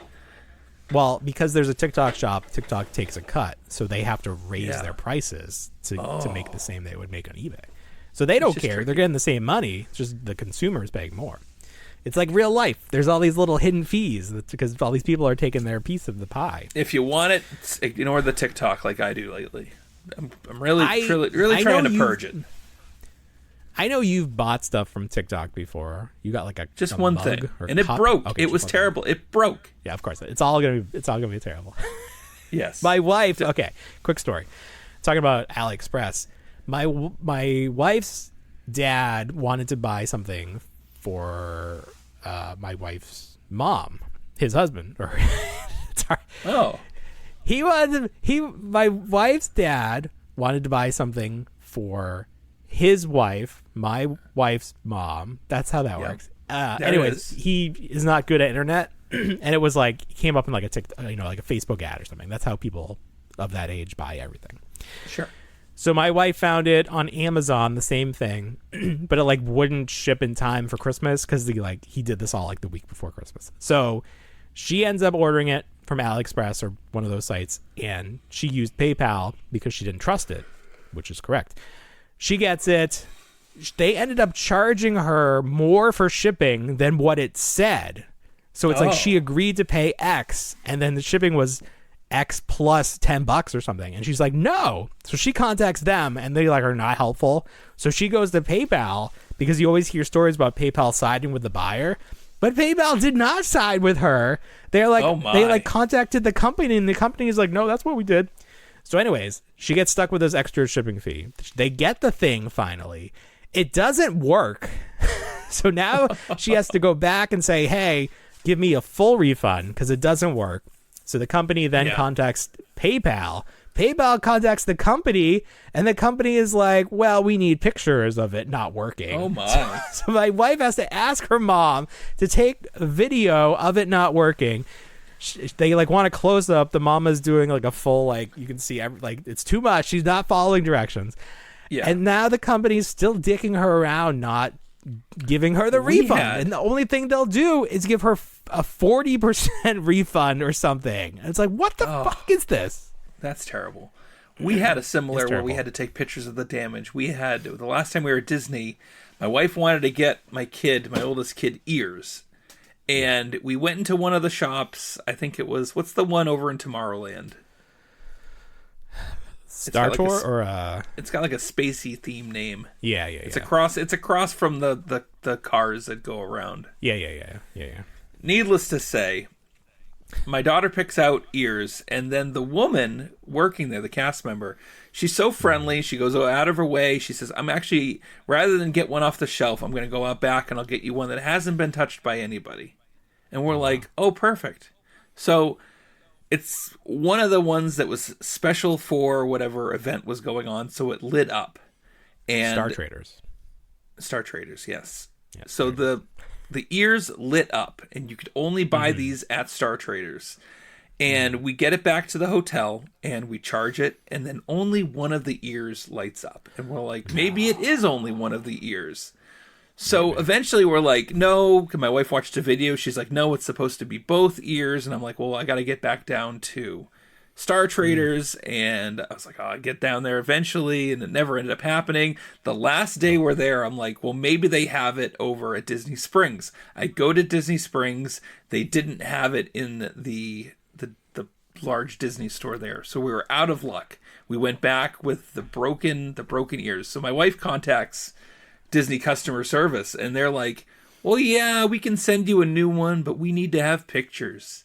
Well, because there's a TikTok shop, TikTok takes a cut, so they have to raise their prices to make the same they would make on eBay. So they don't care. Tricky. They're getting the same money. It's just the consumer is paying more. It's like real life. There's all these little hidden fees because all these people are taking their piece of the pie. If you want it, ignore the TikTok like I do lately. I'm really trying to purge it. I know you've bought stuff from TikTok before. You got like just one thing, and it broke. Okay, it was terrible. It broke. Yeah, of course. It's all gonna be terrible. Yes. My wife. Okay, quick story. Talking about AliExpress. My wife's dad wanted to buy something for my wife's mom, his husband. Or my wife's dad wanted to buy something for his wife, my wife's mom. That's how that works. Anyways, he is not good at internet, and it was like it came up in like a like a Facebook ad or something. That's how people of that age buy everything. Sure. So my wife found it on Amazon, the same thing, but it like wouldn't ship in time for Christmas because he did this all like the week before Christmas. So she ends up ordering it from AliExpress or one of those sites, and she used PayPal because she didn't trust it, which is correct. She gets it. They ended up charging her more for shipping than what it said. So it's like she agreed to pay X, and then the shipping was X plus $10 or something. And she's like, no. So she contacts them, and they like are not helpful. So she goes to PayPal, because you always hear stories about PayPal siding with the buyer. But PayPal did not side with her. They're like, they like contacted the company, and the company is like, no, that's what we did. So anyways, she gets stuck with this extra shipping fee. They get the thing finally. It doesn't work. So now she has to go back and say, hey, give me a full refund because it doesn't work. So the company then contacts PayPal. PayPal contacts the company, and the company is like, well, we need pictures of it not working. Oh, my. So my wife has to ask her mom to take a video of it not working. They like want to close up. The mama's doing like a full, like, you can see it's too much. She's not following directions. Yeah. And now the company's still dicking her around, not giving her the refund. And the only thing they'll do is give her a 40% refund or something. And it's like, what the fuck is this? That's terrible. We had a similar where we had to take pictures of the damage. We had, the last time we were at Disney, my wife wanted to get my oldest kid, ears. And we went into one of the shops. I think it was, what's the one over in Tomorrowland? Star Tour It's got like a spacey theme name. Yeah. It's across from the cars that go around. Yeah. Needless to say, my daughter picks out ears, and then the woman working there, the cast member, she's so friendly. She goes out of her way. She says, I'm actually, rather than get one off the shelf, I'm going to go out back and I'll get you one that hasn't been touched by anybody. And we're like, oh, perfect. So it's one of the ones that was special for whatever event was going on, so it lit up. And Star Traders, yes. Yeah, so the ears lit up, and you could only buy these at Star Traders. And we get it back to the hotel, and we charge it, and then only one of the ears lights up. And we're like, maybe it is only one of the ears. So eventually we're like, no, my wife watched a video. She's like, no, it's supposed to be both ears. And I'm like, well, I got to get back down to Star Traders. And I was like, I'll get down there eventually. And it never ended up happening. The last day we're there, I'm like, well, maybe they have it over at Disney Springs. I go to Disney Springs. They didn't have it in the large Disney store there. So we were out of luck. We went back with the broken ears. So my wife contacts Disney customer service, and they're like, well, yeah, we can send you a new one, but we need to have pictures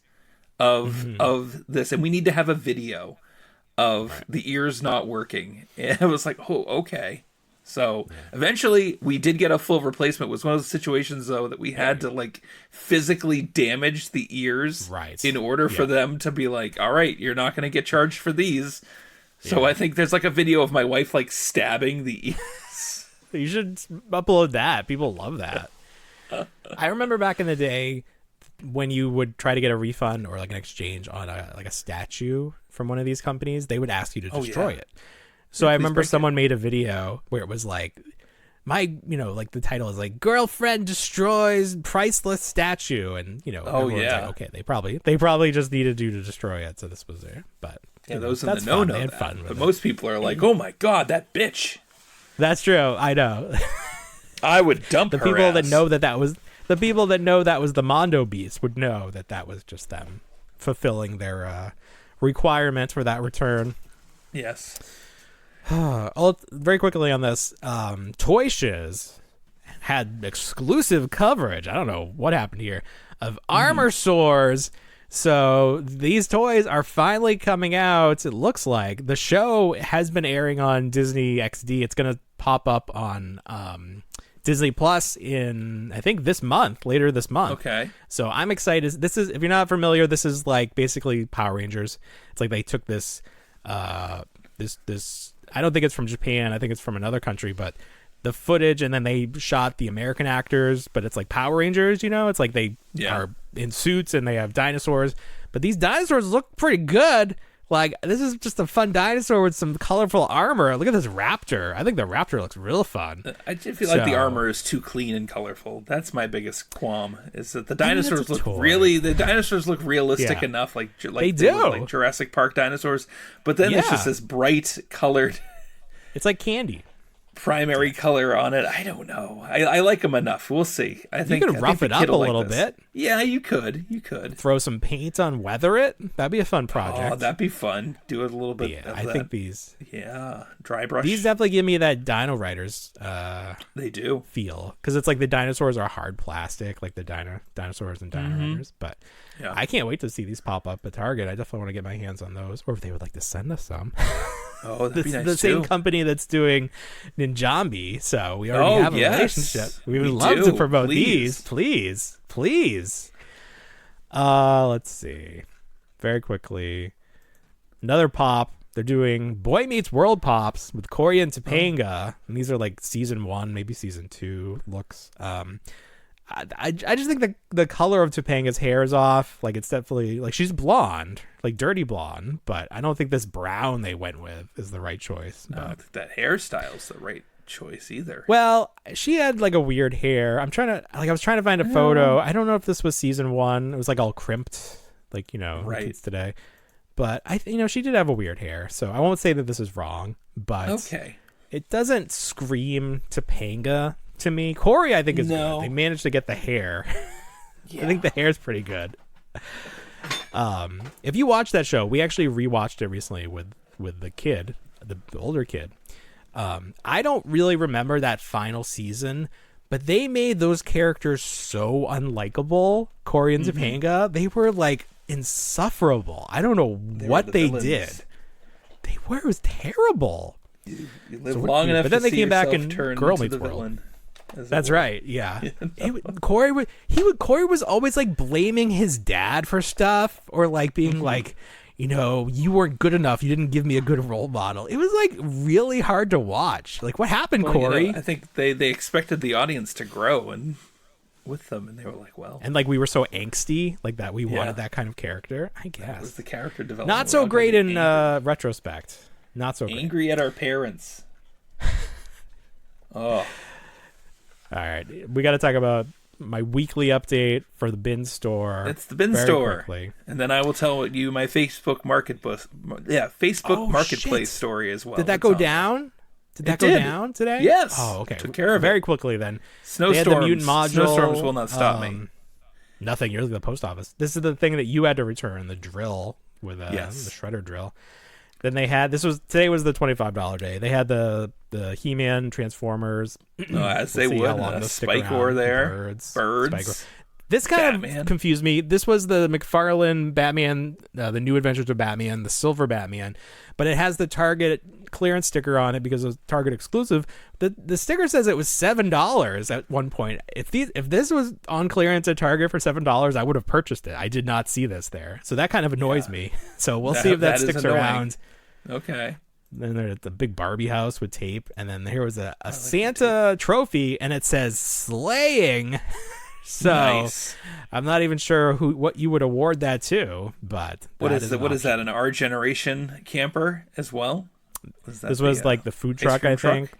of this, and we need to have a video of the ears not working. And I was like, oh, okay. So eventually we did get a full replacement. It was one of those situations, though, that we had to like physically damage the ears in order for them to be like, all right, you're not going to get charged for these. So I think there's like a video of my wife like stabbing the ears. You should upload that. People love that. I remember back in the day when you would try to get a refund or like an exchange on a statue from one of these companies, they would ask you to destroy it. So I remember someone made a video where it was like, like the title is like, girlfriend destroys priceless statue. And, everyone's like, okay, they probably just needed you to destroy it. So this was there. But those in the know that. Fun but most people are like, oh my God, that bitch. That's true. I know. I would dump the her people ass. that know that was the people that know that was the Mondo Beast would know that was just them fulfilling their requirement for that return. Yes. Very quickly on this, Toy Shiz had exclusive coverage. I don't know what happened here of armor sores. So these toys are finally coming out. It looks like the show has been airing on Disney XD. It's going to pop up on Disney Plus in, I think, later this month. Okay. So I'm excited. This is, if you're not familiar, this is like basically Power Rangers. It's like they took this, I don't think it's from Japan. I think it's from another country, but the footage, and then they shot the American actors, but it's like Power Rangers, you know? It's like they are in suits and they have dinosaurs, but these dinosaurs look pretty good. Like, this is just a fun dinosaur with some colorful armor. Look at this raptor. I think the raptor looks real fun. I just feel like the armor is too clean and colorful. That's my biggest qualm, is that the dinosaurs look realistic enough, like they do, like Jurassic Park dinosaurs, but then it's just this bright colored, it's like candy, primary color on it. I don't know. I like them enough. We'll see. I think you could rough it up a little bit. Yeah, you could. Throw some paint on, weather it. That'd be a fun project. Oh, that'd be fun. Do it a little bit. Yeah, I think these. Yeah, dry brush. These definitely give me that Dino Riders. They do feel, because it's like the dinosaurs are hard plastic, like the dinosaurs and Dino Riders. But I can't wait to see these pop up at Target. I definitely want to get my hands on those, or if they would like to send us some. Oh, that'd be nice the same company that's doing Ninjambi, so we already have a relationship. We would love to promote these, please. Let's see, very quickly, another pop. They're doing Boy Meets World pops with Corey and Topanga, and these are like season 1, maybe season 2 looks. I just think the color of Topanga's hair is off. Like, it's definitely, like, she's blonde, like dirty blonde, but I don't think this brown they went with is the right choice. I don't think that hairstyle's the right choice either. Well, she had like a weird hair. I was trying to find a photo. I don't know if this was season 1. It was like all crimped, like, you know, kids today. But she did have a weird hair, so I won't say that this is wrong, but it doesn't scream Topanga to me. Corey, I think, is good. They managed to get the hair. I think the hair is pretty good. If you watch that show, we actually rewatched it recently with the kid, the older kid. I don't really remember that final season, but they made those characters so unlikable. Corey and Topanga, they were like insufferable. I don't know what they did. It was terrible. You live long enough, but then to they came back and Girl Meets World. That's right. Yeah. Corey was always like blaming his dad for stuff, or like being like, you weren't good enough. You didn't give me a good role model. It was like really hard to watch. Like, what happened, Corey? I think they expected the audience to grow and with them, and they were like, well, and like we were so angsty, like that we wanted that kind of character. I guess that was the character development. Not so great in retrospect. Not so angry great. At our parents. Oh. All right, we got to talk about my weekly update for the bin store. It's the bin store, quickly. And then I will tell you my Facebook marketplace. Yeah, marketplace story as well. Did that go down? Did that go down today? Yes. Oh, okay. Took care of very it. quickly then. Snowstorms. The mutant module. Snowstorms will not stop me. Nothing. You're like the post office. This is the thing that you had to return, the drill with the shredder drill. Then they had today was the $25 day. They had the He-Man Transformers. As they would. Spike-Or there. Birds. This kind of confused me. This was the McFarlane Batman, the New Adventures of Batman, the Silver Batman, but it has the Target clearance sticker on it because it was Target exclusive. The sticker says it was $7 at one point. If this was on clearance at Target for $7, I would have purchased it. I did not see this there, so that kind of annoys me. So we'll see if that sticks around. Okay. Then there's the big Barbie house with tape, and then here was a Santa trophy, and it says slaying. So nice. I'm not even sure what you would award that to, but what is that? An R Generation camper as well? This was like the food truck, I think.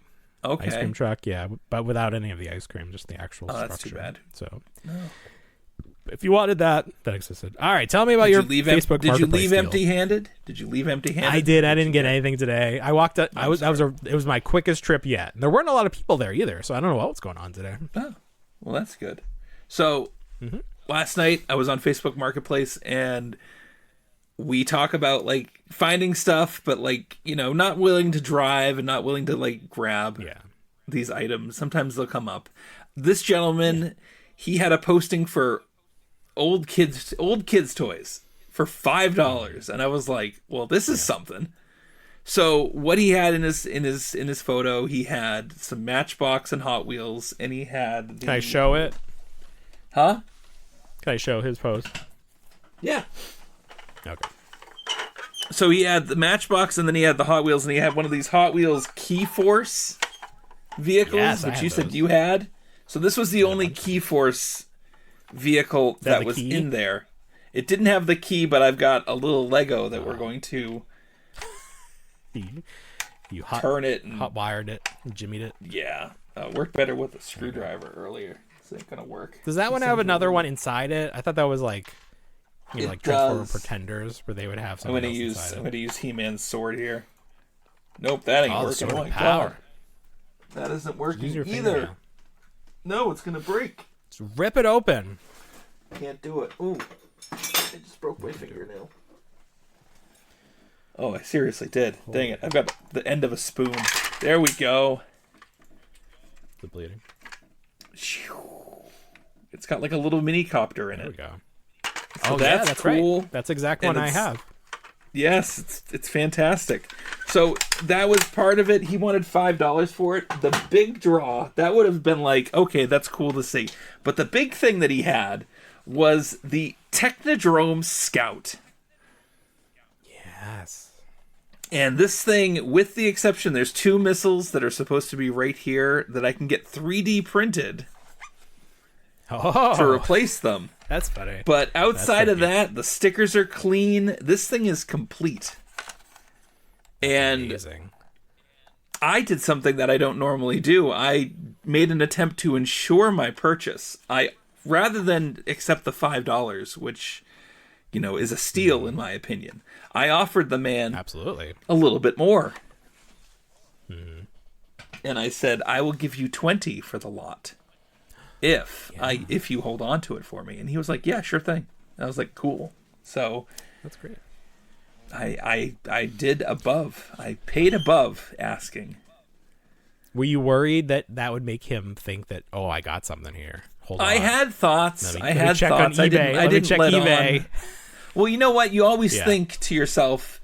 Okay, ice cream truck, yeah, but without any of the ice cream, just the actual structure. That's too bad. So if you wanted that existed. All right, tell me about your Facebook Marketplace. Did you leave empty-handed? I did. I didn't get anything today. I walked up. It was my quickest trip yet. And there weren't a lot of people there either, so I don't know what's going on today. Oh, well, that's good. So last night I was on Facebook Marketplace, and we talk about like finding stuff, but like, not willing to drive and not willing to like grab these items. Sometimes they'll come up. This gentleman, he had a posting for old kids toys for $5, and I was like, well, this is something. So what he had in his photo, he had some Matchbox and Hot Wheels, and he had Can I show it? Huh? Can I show his post? Yeah. Okay. So he had the Matchbox, and then he had the Hot Wheels, and he had one of these Hot Wheels Key Force vehicles, which you said you had. So this was the only Keyforce vehicle that was in there. It didn't have the key, but I've got a little Lego that we're going to turn it and hot wired it, and jimmied it. Yeah, worked better with a screwdriver earlier. This ain't gonna work. Does that one have another one inside it? I thought that was like, like Transformer Pretenders, where they would have something else inside I'm gonna use He-Man's sword here. Nope, that ain't working. Oh my God. That isn't working either. No, it's gonna break. Just rip it open. Can't do it. Ooh, I just broke my fingernail. Oh, I seriously did. Dang it! I've got the end of a spoon. There we go. The bleeding. It's got like a little mini copter in it. There we go. So that's cool. Right. That's the exact one I have. Yes, it's fantastic. So that was part of it. He wanted $5 for it. The big draw, that would have been like, okay, that's cool to see. But the big thing that he had was the Technodrome Scout. Yes. And this thing, with the exception, there's 2 missiles that are supposed to be right here that I can get 3D printed to replace them. That's funny. But outside of that, the stickers are clean. This thing is complete. And amazing. I did something that I don't normally do. I made an attempt to insure my purchase. Rather than accept the $5, which, is a steal in my opinion, I offered the man absolutely a little bit more. And I said, I will give you $20 for the lot. If you hold on to it for me. And he was like, yeah, sure thing. And I was like, cool. So that's great. I did above. I paid above asking. Were you worried that would make him think that, oh, I got something here? Hold on. I had thoughts. Let me check on eBay. I didn't check eBay. On. Well, you know what? You always think to yourself,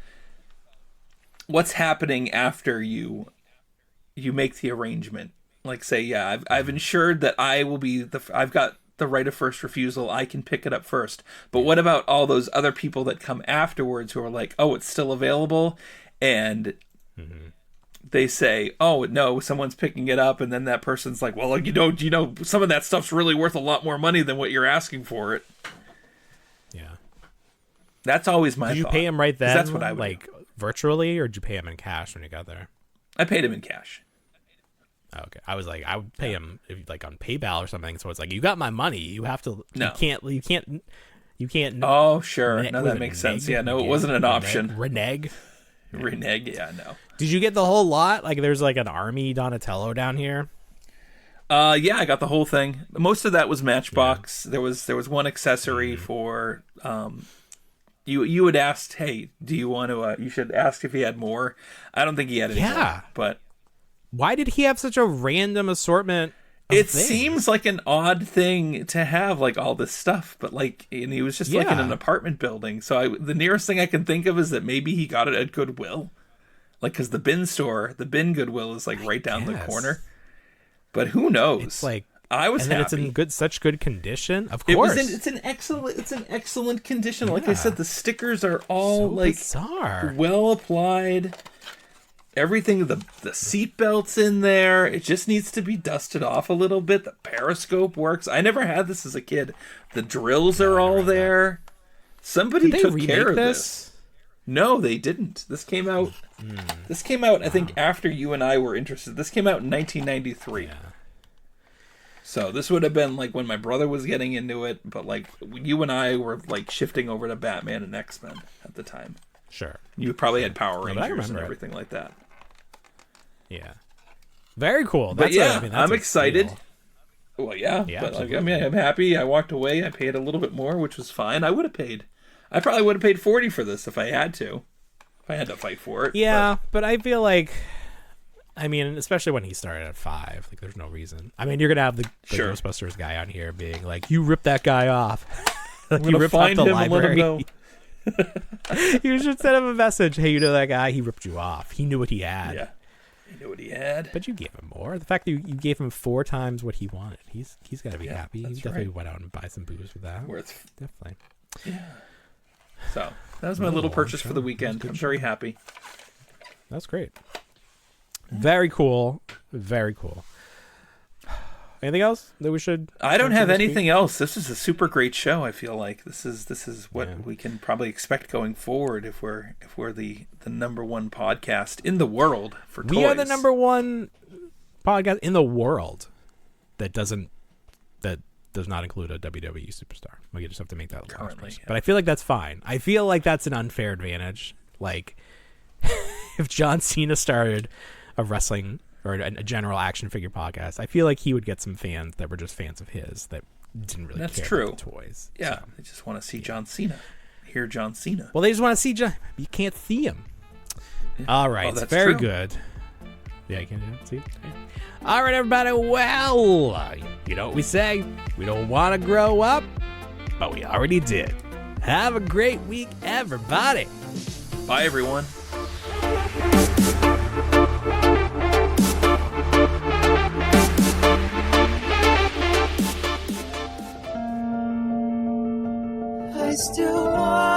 what's happening after you make the arrangement? Like, say, I've ensured that I will be I've got the right of first refusal. I can pick it up first. But what about all those other people that come afterwards who are like, oh, it's still available, and they say, oh no, someone's picking it up, and then that person's like, well, some of that stuff's really worth a lot more money than what you're asking for it. Yeah, that's always my. Did you thought, pay him right then? That's what I would do. Virtually, or did you pay him in cash when you got there? I paid him in cash. Okay, I was like, I would pay him on PayPal or something. So it's like, you got my money. You have to. No. You can't. Oh, sure. No, that makes sense. Yeah, no, it wasn't an option. Renege. Yeah, no. Did you get the whole lot? Like, there's like an army Donatello down here. Yeah, I got the whole thing. Most of that was Matchbox. Yeah. There was one accessory for. You had asked, hey, do you want to? You should ask if he had more. I don't think he had any more, but. Why did he have such a random assortment of it things? Seems like an odd thing to have, like, all this stuff, but and he was just like in an apartment building. So the nearest thing I can think of is that maybe he got it at Goodwill, like, because the bin Goodwill is like right down the corner. But who knows? It's like I was happy. It's in such good condition. Of course, it's an excellent condition. Like I said, the stickers are all so bizarre, well applied. Everything, the seat belt's in there. It just needs to be dusted off a little bit. The periscope works. I never had this as a kid. The drills are all there. Somebody took care of this. No, they didn't. This came out. I think, after you and I were interested. This came out in 1993. Yeah. So this would have been like when my brother was getting into it, but like you and I were like shifting over to Batman and X-Men at the time. Sure. You probably had Power Rangers and everything like that. Yeah. Very cool. But I'm excited. Steal. Well, yeah. But like, I'm happy. I walked away. I paid a little bit more, which was fine. I probably would have paid $40 for this if I had to. If I had to fight for it. Yeah, but I feel like, especially when he started at $5, like, there's no reason. You're going to have the Ghostbusters guy on here being like, you ripped that guy off. Like, you ripped off the library. And let him know. You should send him a message. Hey, you know that guy? He ripped you off. He knew what he had. Yeah. He knew what he had. But you gave him more. The fact that you gave him 4 times what he wanted. He's got to be happy. He definitely went out and buy some booze with that. Definitely. Yeah. So that was my little purchase for the weekend. I'm very happy. That's great. Very cool. Very cool. Anything else that we should? I don't have anything else. This is a super great show. I feel like this is what we can probably expect going forward if we're the number one podcast in the world for toys. We are the number one podcast in the world that does not include a WWE superstar. We just have to make that currently, but I feel like that's fine. I feel like that's an unfair advantage. Like if John Cena started a wrestling or a general action figure podcast, I feel like he would get some fans that were just fans of his that didn't really care about the toys. Yeah, so, they just want to see John Cena, hear John Cena. Well, they just want to see John. You can't see him. Yeah. All right, that's very good. Yeah, you can see it. Yeah. All right, everybody. Well, you know what we say. We don't want to grow up, but we already did. Have a great week, everybody. Bye, everyone. I still want